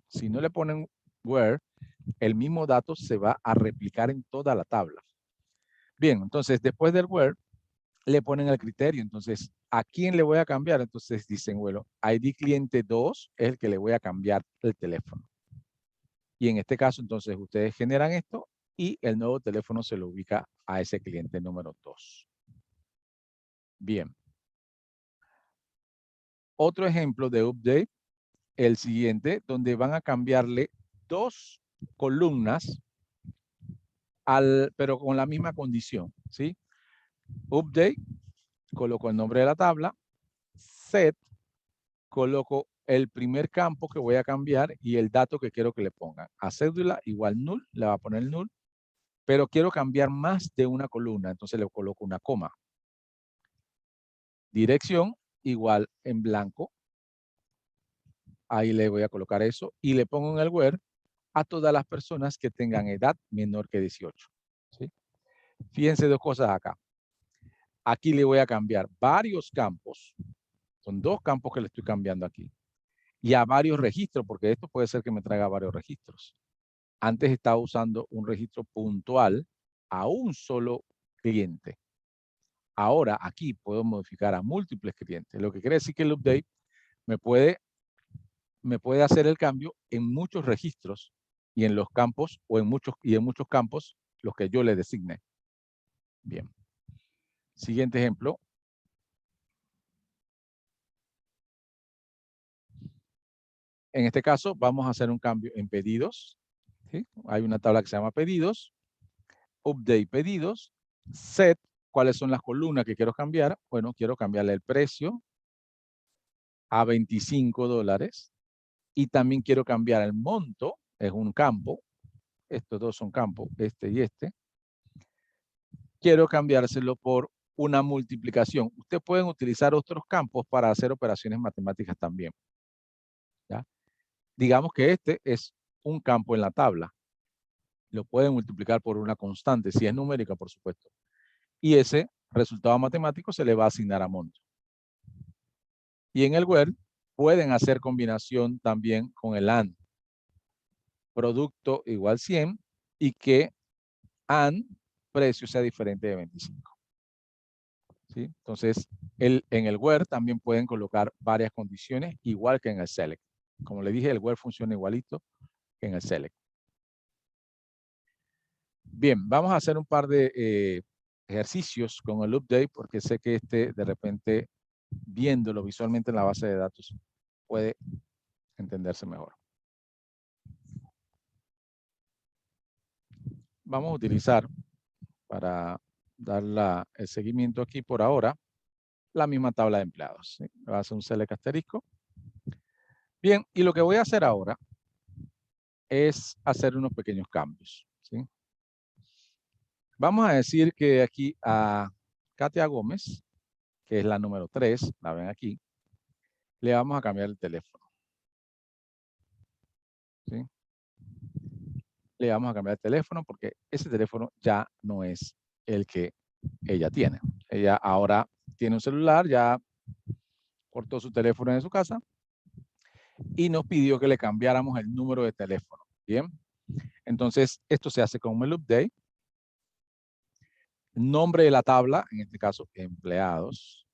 Si no le ponen where, el mismo dato se va a replicar en toda la tabla. Bien, entonces después del where, le ponen el criterio. Entonces, ¿a quién le voy a cambiar? Entonces dicen, bueno, ID cliente 2 es el que le voy a cambiar el teléfono. Y en este caso, entonces, ustedes generan esto y el nuevo teléfono se lo ubica a ese cliente número 2. Bien. Otro ejemplo de update, el siguiente, donde van a cambiarle 2 columnas, pero con la misma condición, ¿sí? Update, coloco el nombre de la tabla, set, coloco el primer campo que voy a cambiar y el dato que quiero que le pongan. A cédula igual null, le va a poner null, pero quiero cambiar más de una columna, entonces le coloco una coma. Dirección igual en blanco, ahí le voy a colocar eso y le pongo en el where a todas las personas que tengan edad menor que 18. ¿Sí? Fíjense 2 cosas acá. Aquí le voy a cambiar varios campos, son 2 campos que le estoy cambiando aquí, y a varios registros, porque esto puede ser que me traiga varios registros. Antes estaba usando un registro puntual a un solo cliente. Ahora aquí puedo modificar a múltiples clientes, lo que quiere decir que el update me puede hacer el cambio en muchos registros y en los campos o en muchos campos los que yo le designe. Bien. Siguiente ejemplo. En este caso vamos a hacer un cambio en pedidos. ¿Sí? Hay una tabla que se llama pedidos. Update pedidos. Set. ¿Cuáles son las columnas que quiero cambiar? Bueno, quiero cambiarle el precio a $25 y también quiero cambiar el monto. Es un campo. Estos 2 son campos, este y este. Quiero cambiárselo por una multiplicación. Ustedes pueden utilizar otros campos para hacer operaciones matemáticas también. ¿Ya? Digamos que este es un campo en la tabla. Lo pueden multiplicar por una constante, si es numérica, por supuesto. Y ese resultado matemático se le va a asignar a monto. Y en el where pueden hacer combinación también con el AND. Producto igual 100 y que AND precio sea diferente de 25. ¿Sí? Entonces, en el where también pueden colocar varias condiciones, igual que en el select. Como le dije, el where funciona igualito que en el select. Bien, vamos a hacer un par de ejercicios con el update, porque sé que de repente, viéndolo visualmente en la base de datos, puede entenderse mejor. vamos a utilizar para dar el seguimiento aquí por ahora, la misma tabla de empleados. ¿Sí? Voy a hacer un select asterisco. Bien, y lo que voy a hacer ahora es hacer unos pequeños cambios. ¿Sí? Vamos a decir que aquí a Katia Gómez, que es la número 3, la ven aquí, le vamos a cambiar el teléfono. ¿Sí? Le vamos a cambiar el teléfono porque ese teléfono ya no es el que ella tiene. Ella ahora tiene un celular, ya cortó su teléfono en su casa y nos pidió que le cambiáramos el número de teléfono. Bien, entonces esto se hace con el update. Nombre de la tabla, en este caso empleados.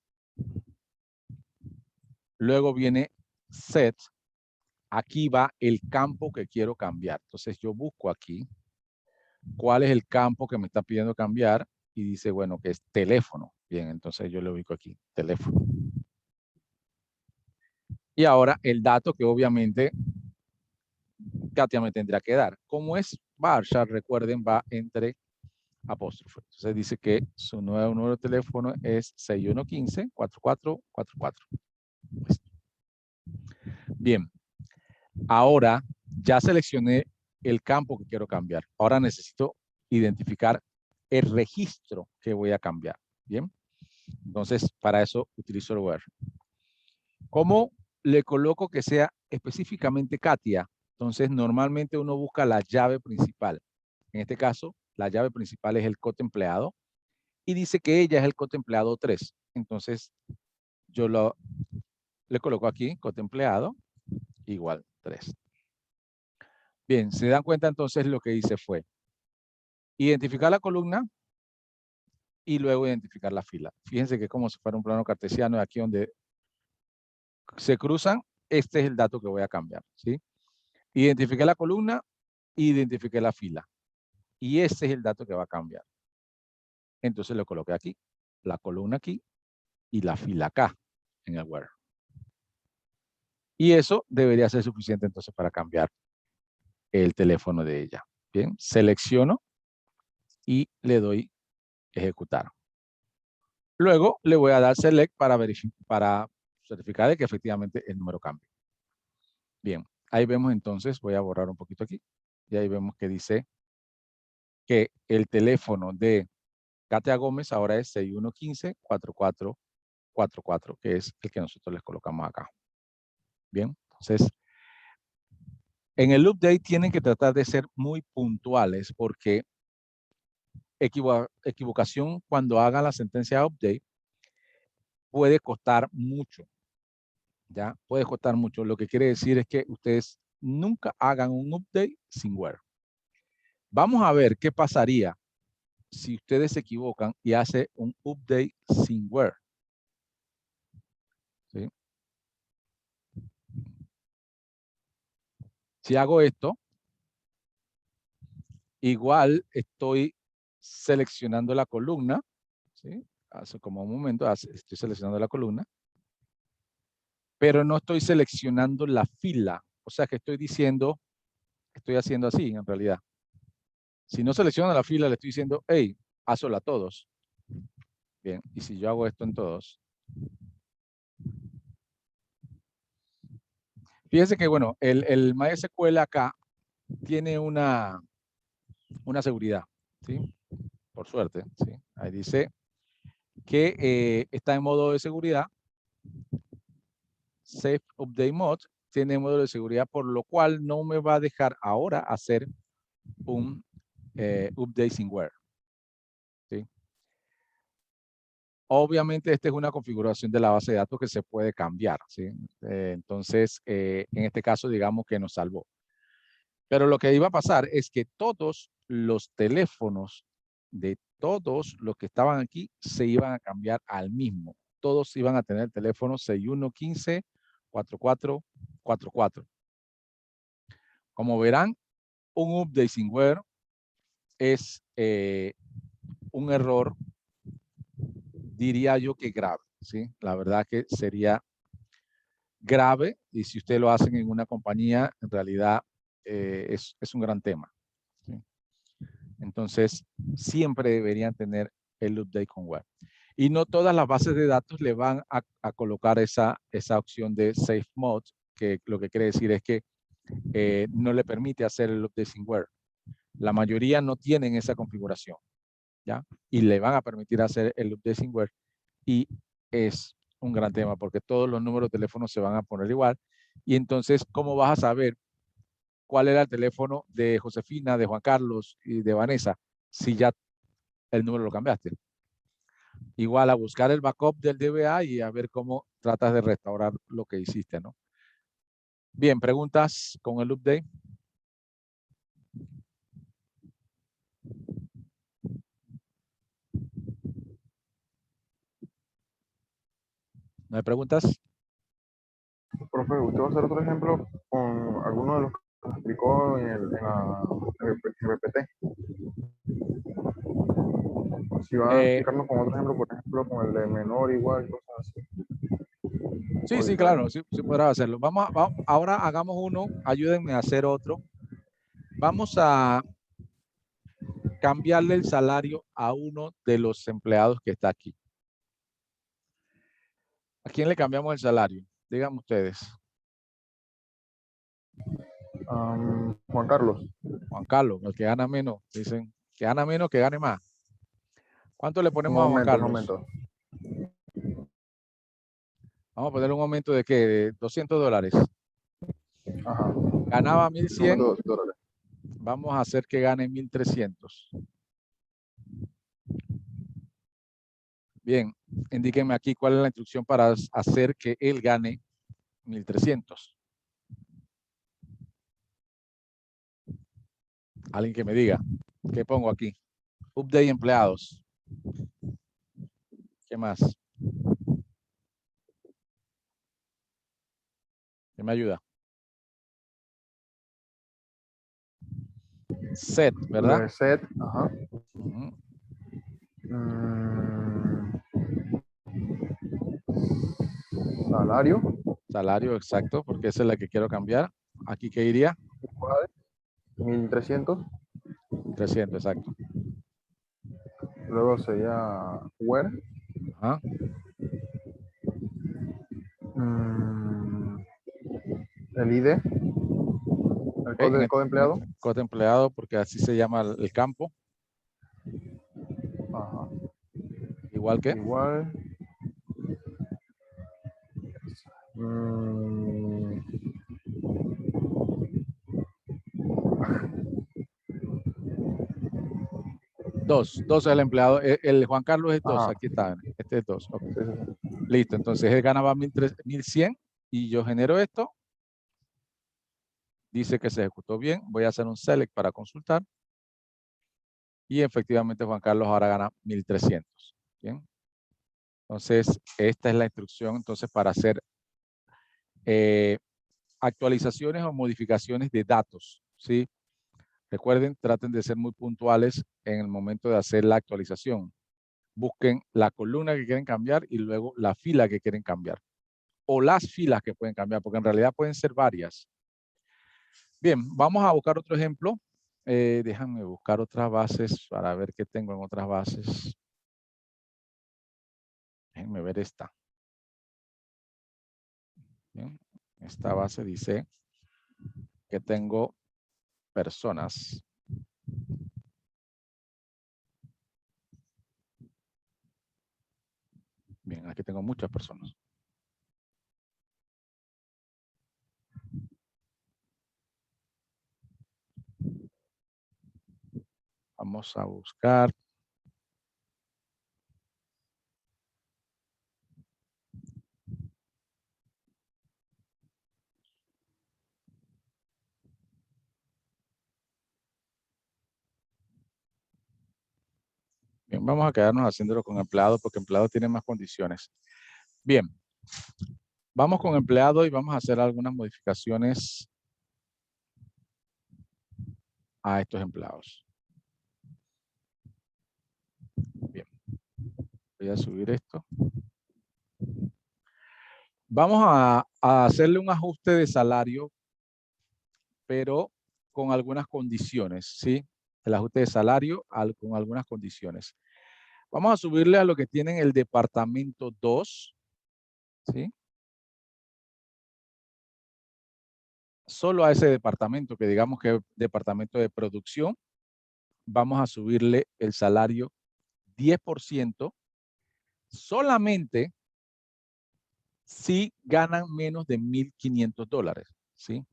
Luego viene set. Aquí va el campo que quiero cambiar. Entonces yo busco aquí cuál es el campo que me está pidiendo cambiar y dice, bueno, que es teléfono. Bien, entonces yo le ubico aquí, teléfono. Y ahora el dato que obviamente Katia me tendrá que dar. Como es varchar, recuerden, va entre apóstrofe. Entonces dice que su nuevo número de teléfono es 6115-4444. Bien, ahora ya seleccioné el campo que quiero cambiar. Ahora necesito identificar el registro que voy a cambiar. Bien, entonces para eso utilizo el where. ¿Cómo le coloco que sea específicamente Katia? Entonces normalmente uno busca la llave principal. En este caso, la llave principal es el cote empleado y dice que ella es el cote empleado 3. Entonces yo le coloco aquí cote empleado igual 3. Bien, se dan cuenta entonces lo que hice fue identificar la columna y luego identificar la fila. Fíjense que como si fuera un plano cartesiano, aquí donde se cruzan, este es el dato que voy a cambiar, ¿sí? Identifiqué la columna, identifiqué la fila. Y ese es el dato que va a cambiar. Entonces lo coloqué aquí, la columna aquí y la fila acá en el where. Y eso debería ser suficiente entonces para cambiar el teléfono de ella. Bien, selecciono y le doy ejecutar. Luego le voy a dar select para certificar de que efectivamente el número cambie. Bien, ahí vemos entonces, voy a borrar un poquito aquí, y ahí vemos que dice que el teléfono de Katia Gómez ahora es 6115-4444, que es el que nosotros les colocamos acá. Bien, entonces, en el update tienen que tratar de ser muy puntuales porque equivocación cuando hagan la sentencia update puede costar mucho. ¿Ya? Puede costar mucho. Lo que quiere decir es que ustedes nunca hagan un update sin where. Vamos a ver qué pasaría si ustedes se equivocan y hace un update sin where. ¿Sí? Si hago esto, igual estoy seleccionando la columna. ¿Sí? Hace como un momento estoy seleccionando la columna, pero no estoy seleccionando la fila. O sea que estoy diciendo, estoy haciendo así en realidad. Si no selecciono la fila, le estoy diciendo, hey, hazlo a todos. Bien, y si yo hago esto en todos. Fíjense que, bueno, el MySQL acá tiene una seguridad, ¿sí? Por suerte, ¿sí? Ahí dice que está en modo de seguridad. Safe Update Mode tiene modo de seguridad, por lo cual no me va a dejar ahora hacer un update sin where. ¿Sí? Obviamente, esta es una configuración de la base de datos que se puede cambiar, ¿sí? Entonces, en este caso, digamos que nos salvó. Pero lo que iba a pasar es que todos los teléfonos de todos los que estaban aquí se iban a cambiar al mismo. Todos iban a tener teléfono 6115-4444. Como verán, un update sin where es un error, diría yo que grave, ¿sí? La verdad que sería grave y si usted lo hacen en una compañía, en realidad es un gran tema. ¿Sí? Entonces, siempre deberían tener el update con web. Y no todas las bases de datos le van a colocar esa opción de Safe Mode, que lo que quiere decir es que no le permite hacer el update sin web. La mayoría no tienen esa configuración, ¿ya? Y le van a permitir hacer el update sin web. Y es un gran tema porque todos los números de teléfono se van a poner igual. Y entonces, ¿cómo vas a saber cuál era el teléfono de Josefina, de Juan Carlos y de Vanessa si ya el número lo cambiaste? Igual a buscar el backup del DBA y a ver cómo tratas de restaurar lo que hiciste, ¿no? Bien, preguntas con el update. ¿No hay preguntas? Profe, ¿usted va a hacer otro ejemplo con alguno de los que nos explicó en la RPT? Si va a explicarnos con otro ejemplo, por ejemplo, con el de menor, igual, cosas así. Sí, O sí, diferente. claro, sí, sí podrás hacerlo. Ahora hagamos uno, ayúdenme a hacer otro. Vamos a cambiarle el salario a uno de los empleados que está aquí. ¿A quién le cambiamos el salario? Díganme ustedes. Juan Carlos. Juan Carlos, el que gana menos. Dicen, que gana menos, que gane más. ¿Cuánto le Un ponemos a Juan aumento, un Carlos? aumento. Vamos a poner un aumento de ¿qué? De $200. Ajá. Ganaba Un 1,100. aumento de $2. Vamos a hacer que gane 1,300. Bien, indíquenme aquí cuál es la instrucción para hacer que él gane 1,300. Alguien que me diga. ¿Qué pongo aquí? Update empleados. ¿Qué más? ¿Qué me ayuda? Set, ¿verdad? Set, ajá. Uh-huh. Salario. Salario exacto, porque esa es la que quiero cambiar. Aquí, ¿qué iría? Igual, 1300. 300, exacto. Luego sería where. Ajá. El ID. El código empleado. Code empleado, porque así se llama el campo. Ajá. Igual que. Igual. Mm, Dos es el empleado. El Juan Carlos es 2. ajá. Aquí está. Este es 2. Ok. Sí, sí, sí. Listo. Entonces él ganaba 1,100 y yo genero esto. Dice que se ejecutó bien. Voy a hacer un select para consultar. Y efectivamente Juan Carlos ahora gana 1,300. Bien. Entonces, esta es la instrucción entonces para hacer actualizaciones o modificaciones de datos, ¿sí? Recuerden, traten de ser muy puntuales en el momento de hacer la actualización. Busquen la columna que quieren cambiar y luego la fila que quieren cambiar. O las filas que pueden cambiar, porque en realidad pueden ser varias. Bien, vamos a buscar otro ejemplo. Déjame buscar otras bases para ver qué tengo en otras bases. Déjenme ver esta. Bien, esta base dice que tengo personas. Bien, aquí tengo muchas personas. Vamos a buscar. Bien, vamos a quedarnos haciéndolo con empleado porque empleado tiene más condiciones. Bien, vamos con empleado y vamos a hacer algunas modificaciones a estos empleados. Bien, voy a subir esto. Vamos a hacerle un ajuste de salario, pero con algunas condiciones, ¿sí? el ajuste de salario con algunas condiciones. Vamos a subirle a lo que tienen el departamento 2, ¿sí? Solo a ese departamento, que digamos que es departamento de producción, vamos a subirle el salario 10%, solamente si ganan menos de $1,500, ¿sí?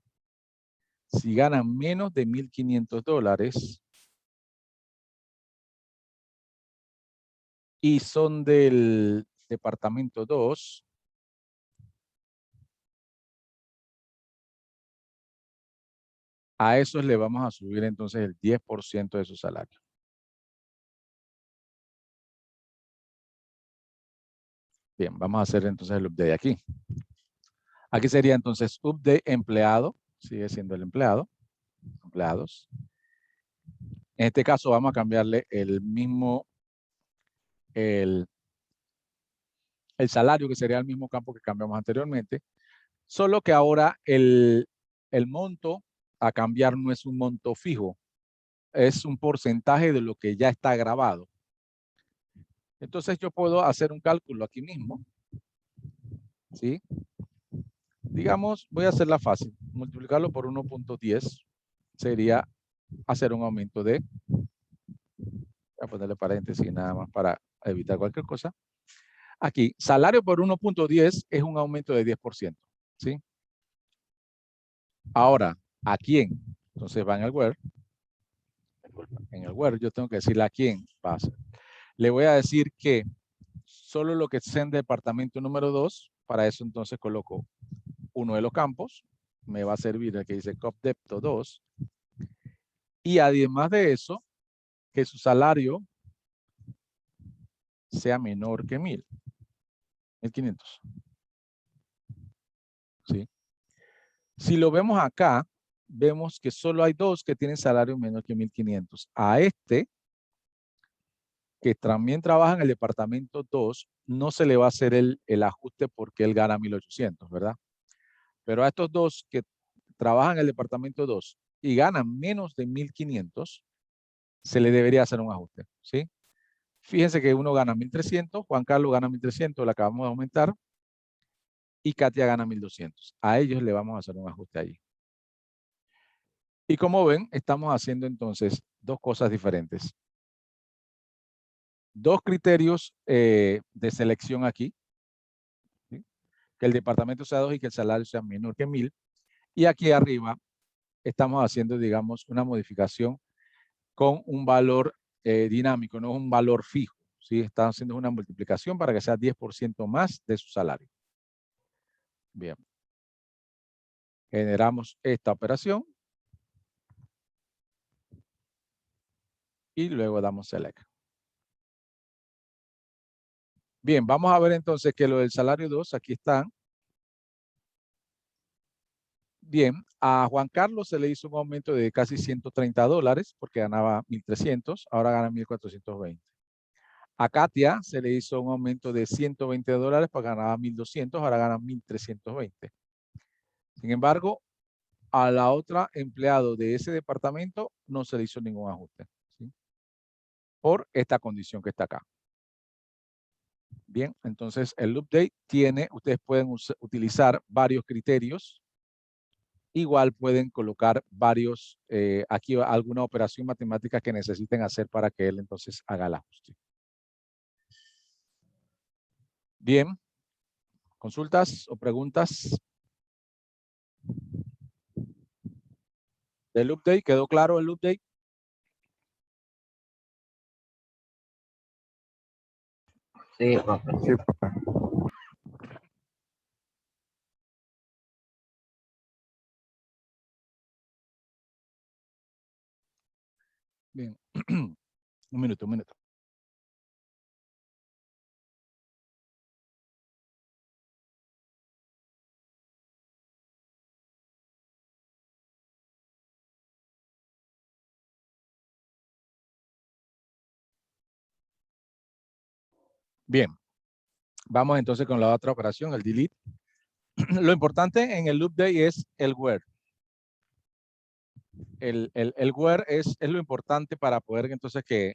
Si ganan menos de $1,500 y son del departamento 2, a esos le vamos a subir entonces el 10% de su salario. Bien, vamos a hacer entonces el update aquí. Aquí sería entonces update empleado, sigue siendo el empleado, empleados. En este caso vamos a cambiarle el mismo, el salario, que sería el mismo campo que cambiamos anteriormente, solo que ahora el monto a cambiar no es un monto fijo, es un porcentaje de lo que ya está grabado. Entonces yo puedo hacer un cálculo aquí mismo, ¿sí? Digamos, voy a hacerla fácil, multiplicarlo por 1.10 sería hacer un aumento de, voy a ponerle paréntesis nada más para evitar cualquier cosa. Aquí, salario por 1.10 es un aumento de 10%, ¿sí? Ahora, ¿a quién? Entonces va en el where. En el where yo tengo que decirle a quién va a ser. Le voy a decir que solo lo que sea en departamento número 2, para eso entonces coloco uno de los campos, me va a servir el que dice COPDEPTO 2, y además de eso, que su salario sea menor que 1,500. ¿Sí? Si lo vemos acá, vemos que solo hay dos que tienen salario menor que 1,500. A este, que también trabaja en el departamento 2, no se le va a hacer el ajuste porque él gana 1,800, ¿verdad? Pero a estos dos que trabajan en el departamento 2 y ganan menos de 1,500, se le debería hacer un ajuste, ¿sí? Fíjense que uno gana 1,300, Juan Carlos gana 1,300, le acabamos de aumentar, y Katia gana 1,200. A ellos le vamos a hacer un ajuste allí. Y como ven, estamos haciendo entonces dos cosas diferentes. Dos criterios de selección aquí, ¿sí? Que el departamento sea 2 y que el salario sea menor que 1,000. Y aquí arriba estamos haciendo, digamos, una modificación con un valor dinámico, no es un valor fijo, ¿sí? Estamos haciendo una multiplicación para que sea 10% más de su salario. Bien. Generamos esta operación y luego damos select. Bien, vamos a ver entonces que lo del salario 2, aquí están. Bien, a Juan Carlos se le hizo un aumento de casi $130 porque ganaba 1,300, ahora gana 1,420. A Katia se le hizo un aumento de $120 porque ganaba 1,200, ahora gana 1,320. Sin embargo, a la otra empleado de ese departamento no se le hizo ningún ajuste, ¿sí? Por esta condición que está acá. Bien, entonces el update tiene, ustedes pueden utilizar varios criterios. Igual pueden colocar varios, aquí alguna operación matemática que necesiten hacer para que él entonces haga el ajuste. Bien, consultas o preguntas del update. ¿Quedó claro el update? Sí, profe. Sí, profe. Bien, un minuto, un minuto. Bien, vamos entonces con la otra operación, el delete. Lo importante en el update es el where. el where es lo importante para poder entonces que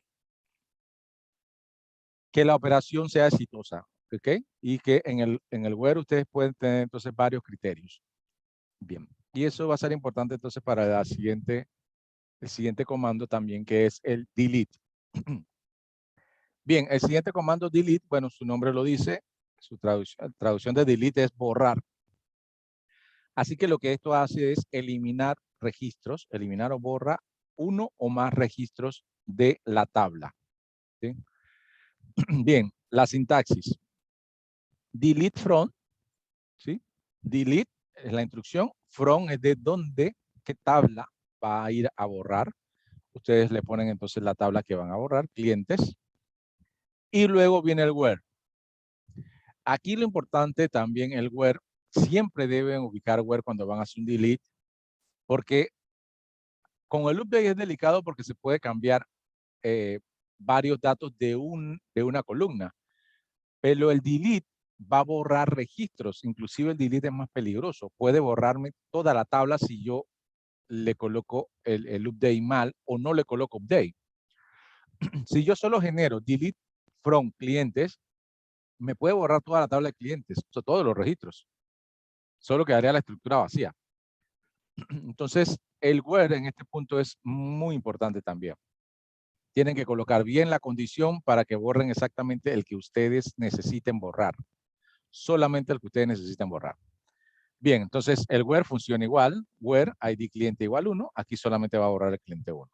la operación sea exitosa, ¿ok? Y que en el where ustedes pueden tener entonces varios criterios. Bien, y eso va a ser importante entonces para el siguiente comando también, que es el delete. Bien, el siguiente comando delete, bueno, su nombre lo dice, su traducción de delete es borrar. Así que lo que esto hace es eliminar registros, eliminar o borra uno o más registros de la tabla. ¿Sí? Bien, la sintaxis. Delete from, ¿sí? Delete es la instrucción, from es de dónde, qué tabla va a ir a borrar. Ustedes le ponen entonces la tabla que van a borrar, clientes. Y luego viene el where. Aquí lo importante también, el where, siempre deben ubicar where cuando van a hacer un delete, porque con el update es delicado porque se puede cambiar varios datos de una columna, pero el delete va a borrar registros, inclusive el delete es más peligroso, puede borrarme toda la tabla si yo le coloco el update mal o no le coloco update. Si yo solo genero delete from clientes, me puede borrar toda la tabla de clientes, o sea, todos los registros, solo quedaría la estructura vacía. Entonces, el where en este punto es muy importante también. Tienen que colocar bien la condición para que borren exactamente el que ustedes necesiten borrar. Solamente el que ustedes necesiten borrar. Bien, entonces el where funciona igual. Where ID cliente igual 1. Aquí solamente va a borrar el cliente 1.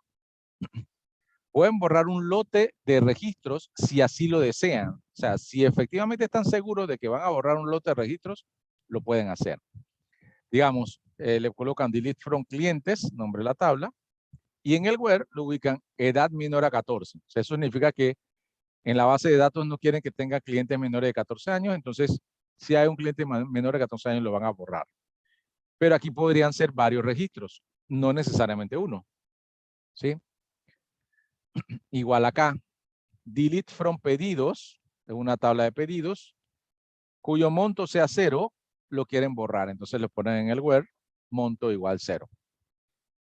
Pueden borrar un lote de registros si así lo desean. O sea, si efectivamente están seguros de que van a borrar un lote de registros, lo pueden hacer. Digamos, le colocan delete from clientes, nombre de la tabla, y en el where lo ubican edad menor a 14. O sea, eso significa que en la base de datos no quieren que tenga clientes menores de 14 años, entonces si hay un cliente menor de 14 años lo van a borrar. Pero aquí podrían ser varios registros, no necesariamente uno. ¿Sí? Igual acá, delete from pedidos, es una tabla de pedidos, cuyo monto sea 0, lo quieren borrar. Entonces lo ponen en el where, monto igual 0.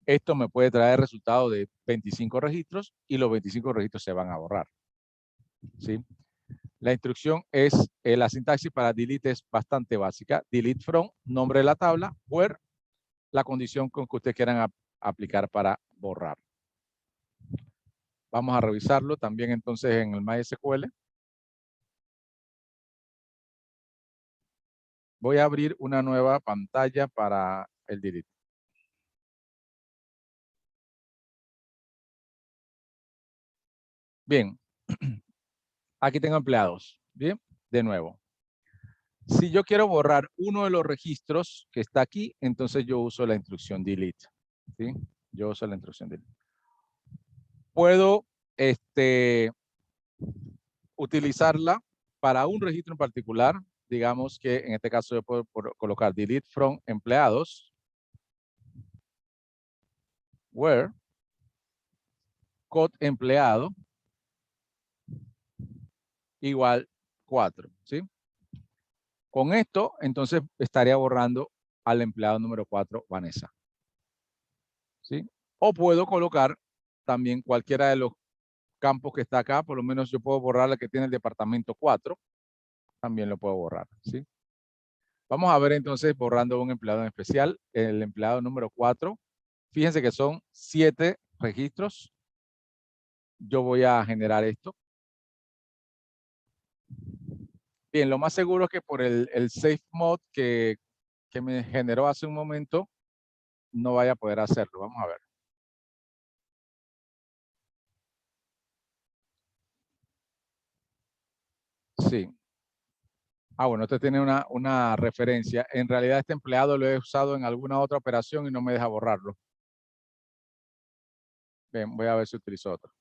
Esto me puede traer resultado de 25 registros y los 25 registros se van a borrar. ¿Sí? La instrucción es, la sintaxis para delete es bastante básica. Delete from, nombre de la tabla, where, la condición con que ustedes quieran aplicar para borrar. Vamos a revisarlo también entonces en el MySQL. Voy a abrir una nueva pantalla para el delete. Bien, aquí tengo empleados. Bien, de nuevo. Si yo quiero borrar uno de los registros que está aquí, entonces yo uso la instrucción delete. ¿Sí? Yo uso la instrucción delete. Puedo utilizarla para un registro en particular. Digamos que en este caso yo puedo colocar delete from empleados, where code empleado igual 4. ¿Sí? Con esto, entonces estaría borrando al empleado número 4, Vanessa. ¿Sí? O puedo colocar también cualquiera de los campos que está acá, por lo menos yo puedo borrar la que tiene el departamento 4, también lo puedo borrar. ¿Sí? Vamos a ver entonces borrando un empleado en especial, el empleado número 4. Fíjense que son 7 registros. Yo voy a generar esto. Bien, lo más seguro es que por el safe mode que me generó hace un momento, no vaya a poder hacerlo. Vamos a ver. Sí. Ah, bueno, este tiene una referencia. En realidad este empleado lo he usado en alguna otra operación y no me deja borrarlo. Bien, voy a ver si utilizo otro.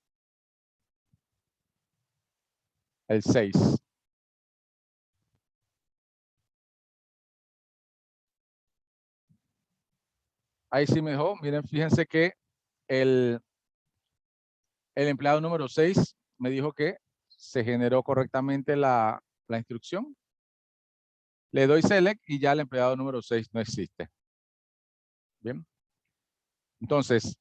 El 6. Ahí sí me dejó. Miren, fíjense que el empleado número 6 me dijo que se generó correctamente la instrucción. Le doy select y ya el empleado número 6 no existe. Bien. Entonces,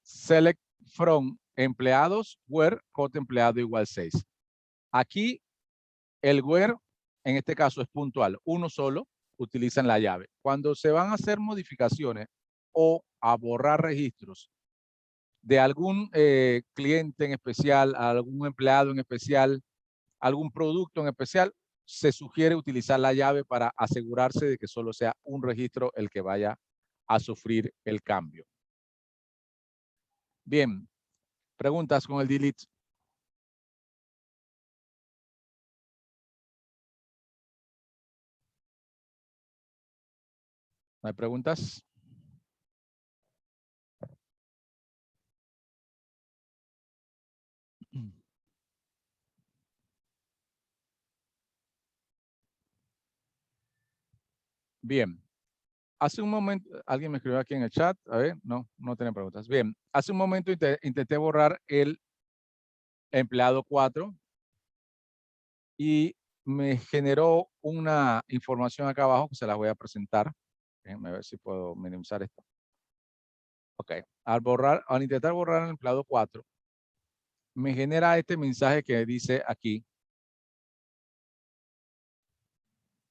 select from empleados where code empleado igual 6. Aquí el where en este caso es puntual, uno solo, utilizan la llave. Cuando se van a hacer modificaciones o a borrar registros de algún cliente en especial, algún empleado en especial, algún producto en especial, se sugiere utilizar la llave para asegurarse de que solo sea un registro el que vaya a sufrir el cambio. Bien, preguntas con el delete. ¿No hay preguntas? Bien. Hace un momento, alguien me escribió aquí en el chat. A ver, no tiene preguntas. Bien, hace un momento intenté borrar el empleado 4 y me generó una información acá abajo que se la voy a presentar. Déjenme ver si puedo minimizar esto. Ok, al intentar borrar el empleado 4, me genera este mensaje que dice aquí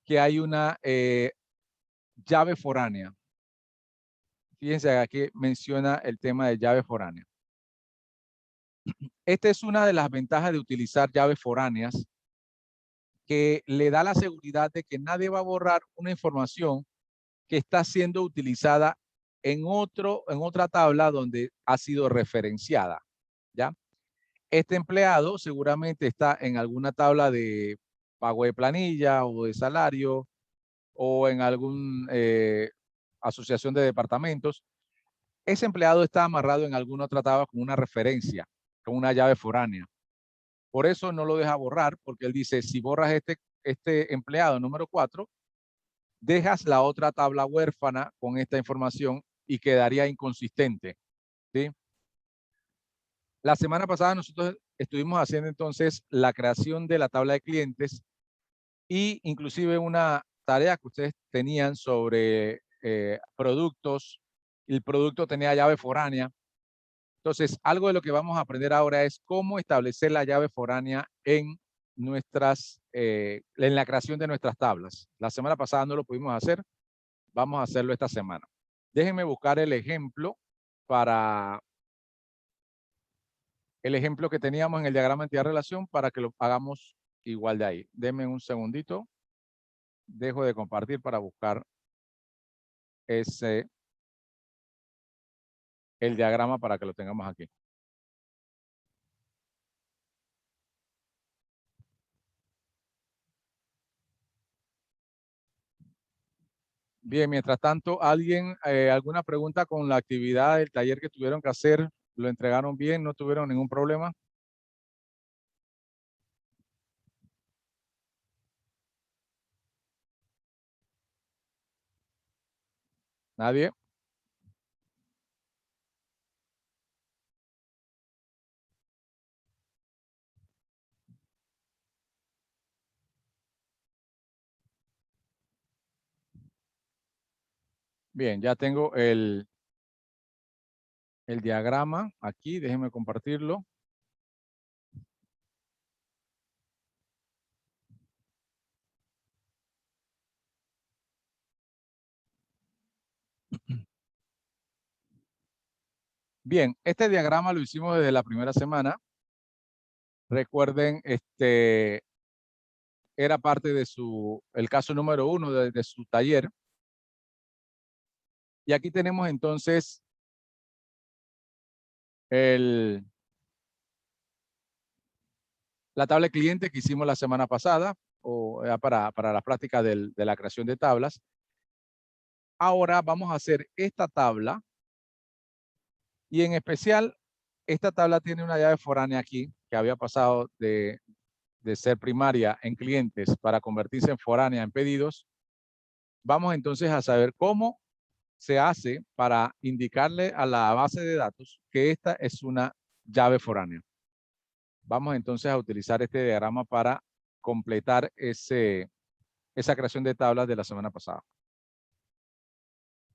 que hay una llave foránea. Fíjense aquí menciona el tema de llave foránea. Esta es una de las ventajas de utilizar llaves foráneas, que le da la seguridad de que nadie va a borrar una información que está siendo utilizada en otra tabla donde ha sido referenciada, ¿ya? Este empleado seguramente está en alguna tabla de pago de planilla o de salario o en alguna asociación de departamentos. Ese empleado está amarrado en alguna otra tabla con una referencia, con una llave foránea. Por eso no lo deja borrar, porque él dice, si borras este empleado número 4, dejas la otra tabla huérfana con esta información y quedaría inconsistente, ¿sí? La semana pasada nosotros estuvimos haciendo entonces la creación de la tabla de clientes y inclusive una tarea que ustedes tenían sobre productos. El producto tenía llave foránea. Entonces, algo de lo que vamos a aprender ahora es cómo establecer la llave foránea en la creación de nuestras tablas. La semana pasada no lo pudimos hacer, vamos a hacerlo esta semana. Déjenme buscar el ejemplo que teníamos en el diagrama de entidad-relación para que lo hagamos igual de ahí. Denme un segundito. Dejo de compartir para buscar el diagrama para que lo tengamos aquí. Bien, mientras tanto, alguna pregunta con la actividad del taller que tuvieron que hacer? ¿Lo entregaron bien? ¿No tuvieron ningún problema? ¿Nadie? Bien, ya tengo el diagrama aquí. Déjenme compartirlo. Bien, este diagrama lo hicimos desde la primera semana. Recuerden, era parte de el caso número 1 de su taller. Y aquí tenemos entonces la tabla de cliente que hicimos la semana pasada para la práctica de la creación de tablas. Ahora vamos a hacer esta tabla y en especial esta tabla tiene una llave foránea aquí que había pasado de ser primaria en clientes para convertirse en foránea en pedidos. Vamos entonces a saber cómo se hace para indicarle a la base de datos que esta es una llave foránea. Vamos entonces a utilizar este diagrama para completar esa creación de tablas de la semana pasada.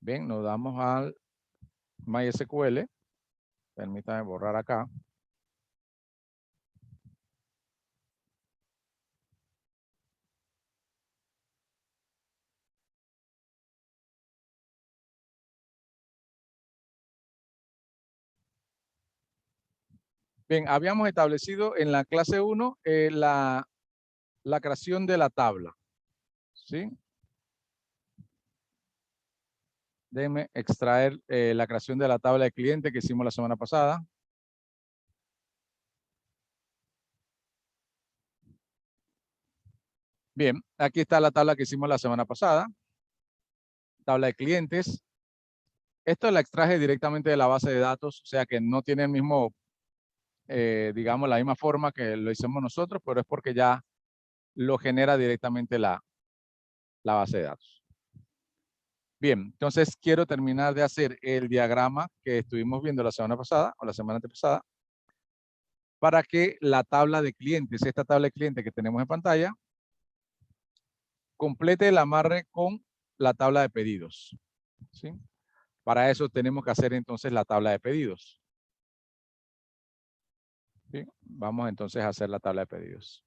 Bien, nos damos al MySQL. Permítame borrar acá. Bien, habíamos establecido en la clase 1 la creación de la tabla. ¿Sí? Déjenme extraer la creación de la tabla de cliente que hicimos la semana pasada. Bien, aquí está la tabla que hicimos la semana pasada. Tabla de clientes. Esto la extraje directamente de la base de datos, o sea que no tiene el mismo, digamos, la misma forma que lo hicimos nosotros, pero es porque ya lo genera directamente la base de datos. Bien, entonces quiero terminar de hacer el diagrama que estuvimos viendo la semana pasada o la semana antepasada para que la tabla de clientes, esta tabla de clientes que tenemos en pantalla, complete el amarre con la tabla de pedidos. ¿Sí? Para eso tenemos que hacer entonces la tabla de pedidos. ¿Sí? Vamos entonces a hacer la tabla de pedidos.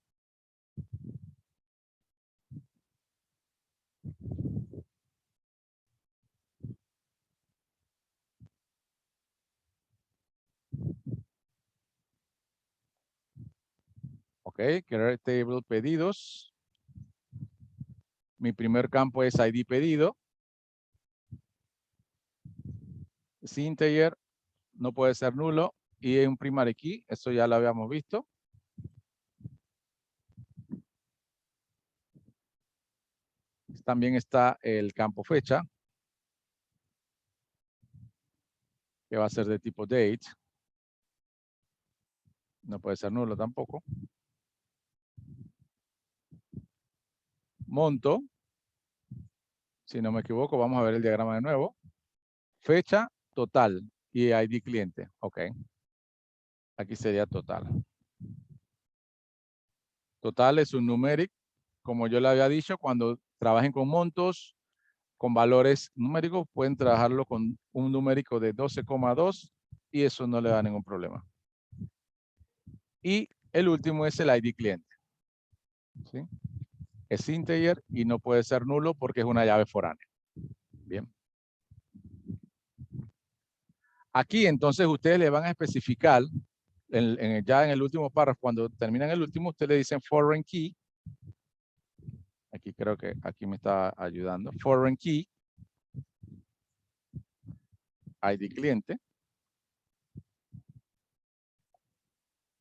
Ok, create table pedidos. Mi primer campo es ID pedido. Es integer, no puede ser nulo. Y un primary key, eso ya lo habíamos visto. También está el campo fecha, que va a ser de tipo date. No puede ser nulo tampoco. Monto. Si no me equivoco, vamos a ver el diagrama de nuevo. Fecha total y ID cliente. Ok. Aquí sería total. Total es un numeric. Como yo le había dicho, cuando trabajen con montos, con valores numéricos, pueden trabajarlo con un numérico de 12,2 y eso no le da ningún problema. Y el último es el ID cliente. ¿Sí? Es integer y no puede ser nulo porque es una llave foránea. Bien. Aquí entonces ustedes le van a especificar, ya en el último párrafo, cuando terminan el último, ustedes le dicen foreign key. Aquí creo que aquí me está ayudando. Foreign key. ID cliente.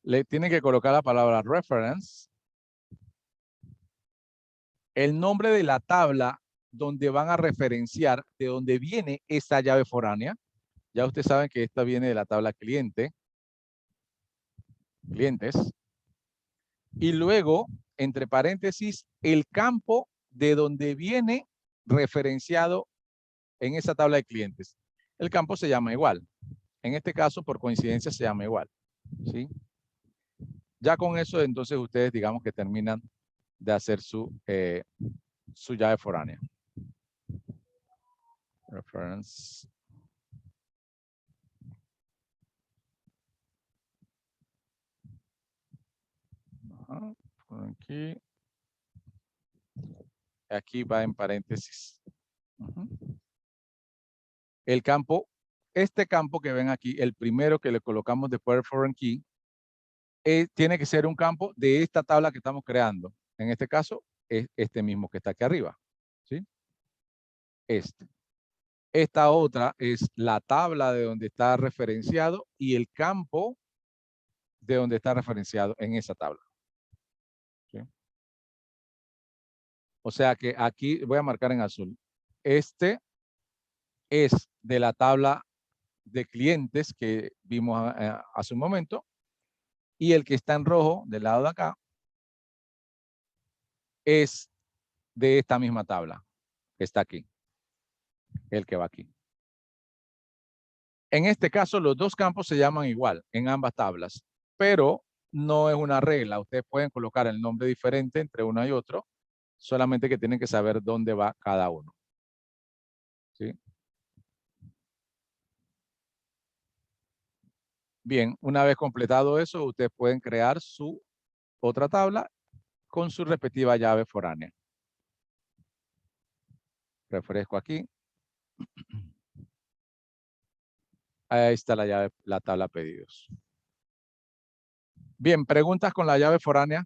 Le tienen que colocar la palabra reference. El nombre de la tabla donde van a referenciar de dónde viene esa llave foránea. Ya ustedes saben que esta viene de la tabla cliente. Clientes. Y luego, entre paréntesis, el campo de donde viene referenciado en esa tabla de clientes. El campo se llama igual. En este caso, por coincidencia, se llama igual. ¿Sí? Ya con eso, entonces, ustedes digamos que terminan de hacer su llave foránea. Reference. Aquí. Aquí va en paréntesis. El campo, este campo que ven aquí, el primero que le colocamos después del foreign key, tiene que ser un campo de esta tabla que estamos creando. En este caso, es este mismo que está aquí arriba. ¿Sí? Este. Esta otra es la tabla de donde está referenciado y el campo de donde está referenciado en esa tabla. ¿Sí? O sea que aquí voy a marcar en azul. Este es de la tabla de clientes que vimos hace un momento. Y el que está en rojo del lado de acá es de esta misma tabla que está aquí. El que va aquí. En este caso, los dos campos se llaman igual en ambas tablas, pero no es una regla. Ustedes pueden colocar el nombre diferente entre uno y otro, solamente que tienen que saber dónde va cada uno. ¿Sí? Bien, una vez completado eso, ustedes pueden crear su otra tabla con su respectiva llave foránea. Refresco aquí. Ahí está la llave, la tabla pedidos. Bien, preguntas con la llave foránea.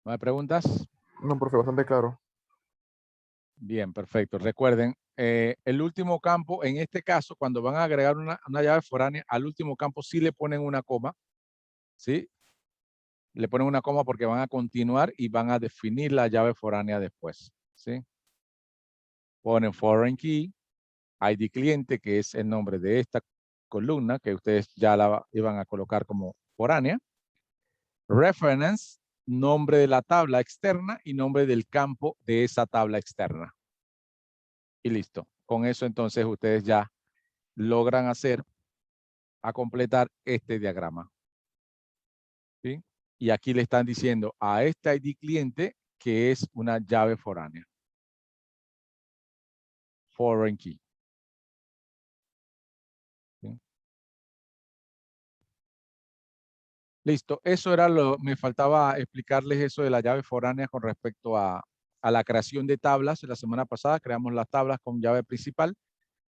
¿No hay preguntas? No, profe, bastante claro. Bien, perfecto. Recuerden, el último campo, en este caso, cuando van a agregar una llave foránea, al último campo sí le ponen una coma, ¿sí? Le ponen una coma porque van a continuar y van a definir la llave foránea después, ¿sí? Ponen foreign key, ID cliente, que es el nombre de esta columna que ustedes ya la iban a colocar como foránea. Reference, nombre de la tabla externa y nombre del campo de esa tabla externa. Y listo. Con eso entonces ustedes ya logran hacer a completar este diagrama. ¿Sí? Y aquí le están diciendo a este ID cliente que es una llave foránea. Foreign key. ¿Sí? Listo. Eso era me faltaba explicarles eso de la llave foránea con respecto a la creación de tablas. La semana pasada creamos las tablas con llave principal,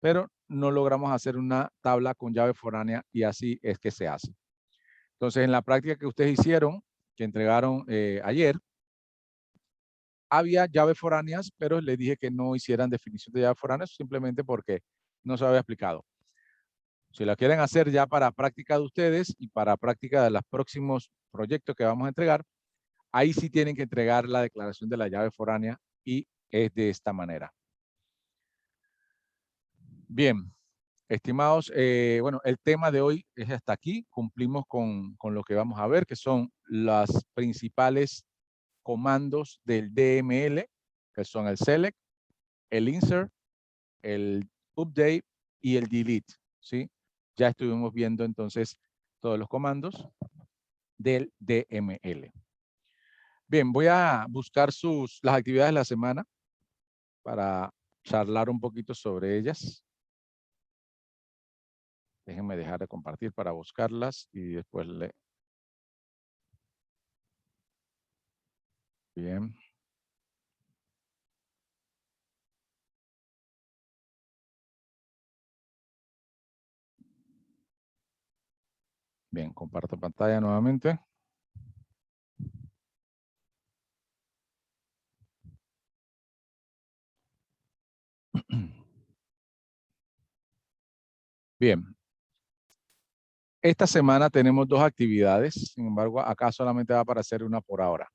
pero no logramos hacer una tabla con llave foránea y así es que se hace. Entonces, en la práctica que ustedes hicieron, que entregaron ayer, había llaves foráneas, pero les dije que no hicieran definición de llaves foráneas simplemente porque no se había explicado. Si la quieren hacer ya para práctica de ustedes y para práctica de los próximos proyectos que vamos a entregar, ahí sí tienen que entregar la declaración de la llave foránea y es de esta manera. Bien, estimados, bueno, el tema de hoy es hasta aquí. Cumplimos con lo que vamos a ver, que son las principales comandos del DML, que son el select, el insert, el update y el delete, ¿sí? Ya estuvimos viendo entonces todos los comandos del DML. Bien, voy a buscar las actividades de la semana para charlar un poquito sobre ellas. Déjenme dejar de compartir para buscarlas y después le... Bien. Bien, comparto pantalla nuevamente. Bien. Esta semana tenemos dos actividades, sin embargo, acá solamente va a aparecer una por ahora.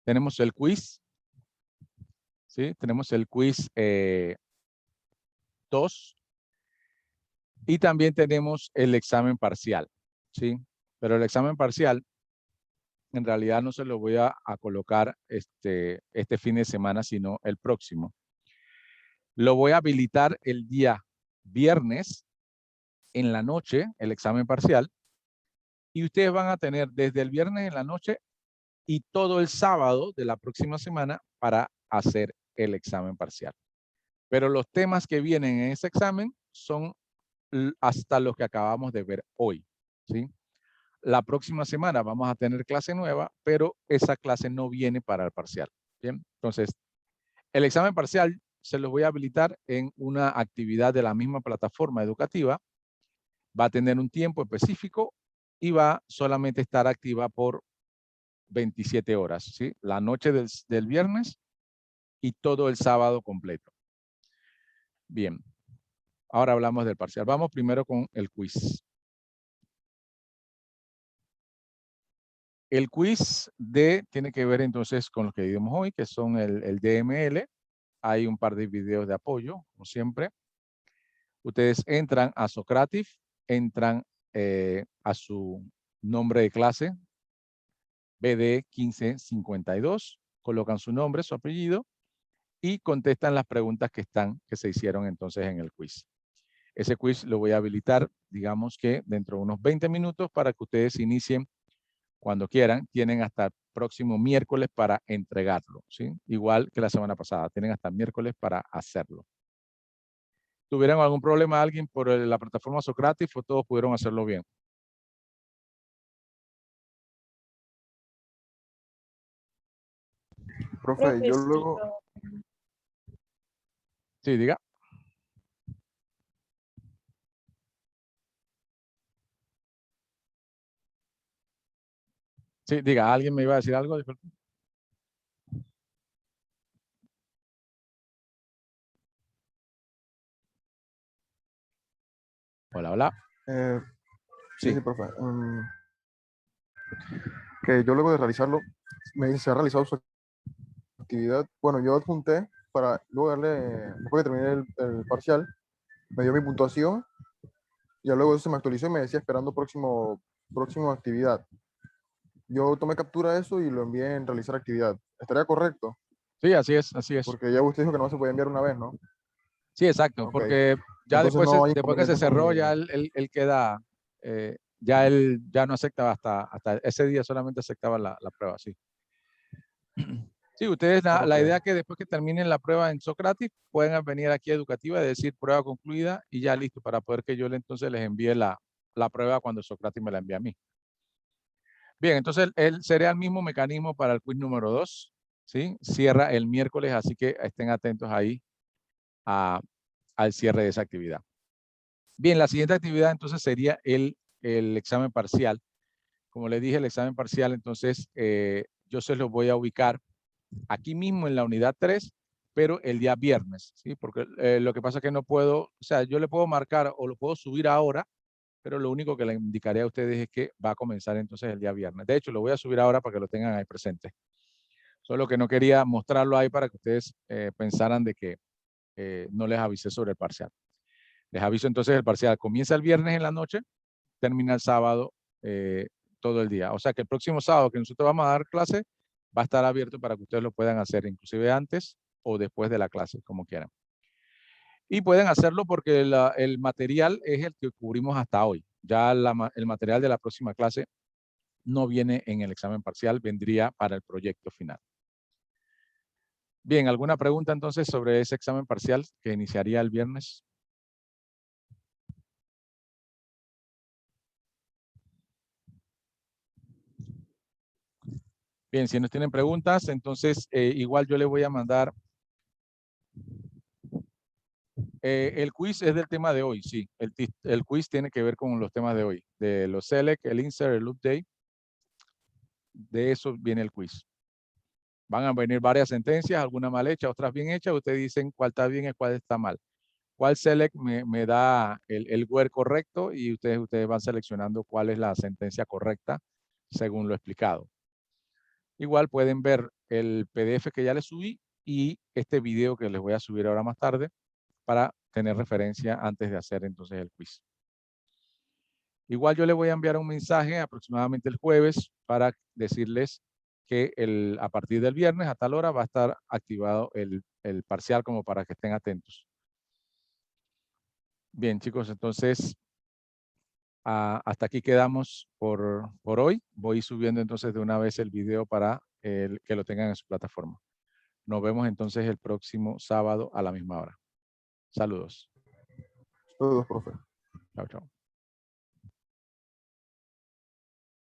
Tenemos el quiz, ¿sí? Tenemos el quiz 2 y también tenemos el examen parcial, ¿sí? Pero el examen parcial, en realidad no se lo voy a colocar este fin de semana, sino el próximo. Lo voy a habilitar el día viernes en la noche, el examen parcial, y ustedes van a tener desde el viernes en la noche y todo el sábado de la próxima semana para hacer el examen parcial. Pero los temas que vienen en ese examen son hasta los que acabamos de ver hoy, ¿sí? La próxima semana vamos a tener clase nueva, pero esa clase no viene para el parcial, ¿bien? Entonces, el examen parcial se los voy a habilitar en una actividad de la misma plataforma educativa. Va a tener un tiempo específico y va solamente a estar activa por 27 horas, ¿sí? La noche del viernes y todo el sábado completo. Bien, ahora hablamos del parcial. Vamos primero con el quiz. El quiz tiene que ver entonces con lo que vimos hoy, que son el DML. Hay un par de videos de apoyo, como siempre. Ustedes entran a Socrative, entran a su nombre de clase, BD 1552, colocan su nombre, su apellido y contestan las preguntas que se hicieron entonces en el quiz. Ese quiz lo voy a habilitar, digamos que dentro de unos 20 minutos para que ustedes inicien cuando quieran. Tienen hasta el próximo miércoles para entregarlo, ¿sí? Igual que la semana pasada, tienen hasta el miércoles para hacerlo. ¿Tuvieron algún problema alguien por la plataforma Socrative o todos pudieron hacerlo bien? Profe, yo luego, Sí, diga. Sí, diga, ¿alguien me iba a decir algo? Disculpe. Hola, hola. sí, Sí. sí, profe. Que yo luego de realizarlo, me dice, se ha realizado su actividad. Bueno, yo adjunté para luego darle, después que terminé el parcial, me dio mi puntuación, y luego eso se me actualizó y me decía esperando próxima actividad. Yo tomé captura de eso y lo envié en realizar actividad. ¿Estaría correcto? Sí, así es, así es. Porque ya usted dijo que no se puede enviar una vez, ¿no? Sí, exacto, Ok. porque ya Entonces después, no hay después que se inconvenientes con cerró, mi... ya él queda, ya él ya no acepta hasta ese día, solamente aceptaba la prueba, sí. Sí, ustedes, la idea Ok. es que después que terminen la prueba en Socrative, pueden venir aquí a Educativa y decir prueba concluida y ya listo, para poder que yo entonces les envíe la prueba cuando Socrative me la envíe a mí. Bien, entonces él sería el mismo mecanismo para el quiz número 2, ¿sí? Cierra el miércoles, así que estén atentos ahí al cierre de esa actividad. Bien, la siguiente actividad entonces sería el examen parcial. Como les dije, el examen parcial, entonces yo se los voy a ubicar aquí mismo en la unidad 3, pero el día viernes, ¿sí? Porque lo que pasa es que no puedo, o sea, yo le puedo marcar o lo puedo subir ahora, pero lo único que le indicaré a ustedes es que va a comenzar entonces el día viernes. De hecho, lo voy a subir ahora para que lo tengan ahí presente. Solo que no quería mostrarlo ahí para que ustedes pensaran de que no les avisé sobre el parcial. Les aviso entonces, el parcial comienza el viernes en la noche, termina el sábado todo el día. O sea que el próximo sábado que nosotros vamos a dar clase va a estar abierto para que ustedes lo puedan hacer inclusive antes o después de la clase, como quieran. Y pueden hacerlo porque el material es el que cubrimos hasta hoy. Ya el material de la próxima clase no viene en el examen parcial, vendría para el proyecto final. Bien, ¿alguna pregunta entonces sobre ese examen parcial que iniciaría el viernes? Bien, si no tienen preguntas, entonces igual yo le voy a mandar. El quiz es del tema de hoy, sí. El quiz tiene que ver con los temas de hoy, de los select, el insert, el update. De eso viene el quiz. Van a venir varias sentencias, algunas mal hechas, otras bien hechas. Ustedes dicen cuál está bien y cuál está mal. Cuál select me da el word correcto y ustedes van seleccionando cuál es la sentencia correcta según lo explicado. Igual pueden ver el PDF que ya les subí y este video que les voy a subir ahora más tarde para tener referencia antes de hacer entonces el quiz. Igual yo le voy a enviar un mensaje aproximadamente el jueves para decirles que a partir del viernes a tal hora va a estar activado el parcial como para que estén atentos. Bien, chicos, entonces hasta aquí quedamos por hoy. Voy subiendo entonces de una vez el video para que lo tengan en su plataforma. Nos vemos entonces el próximo sábado a la misma hora. Saludos. Saludos, profe. Chao, chao.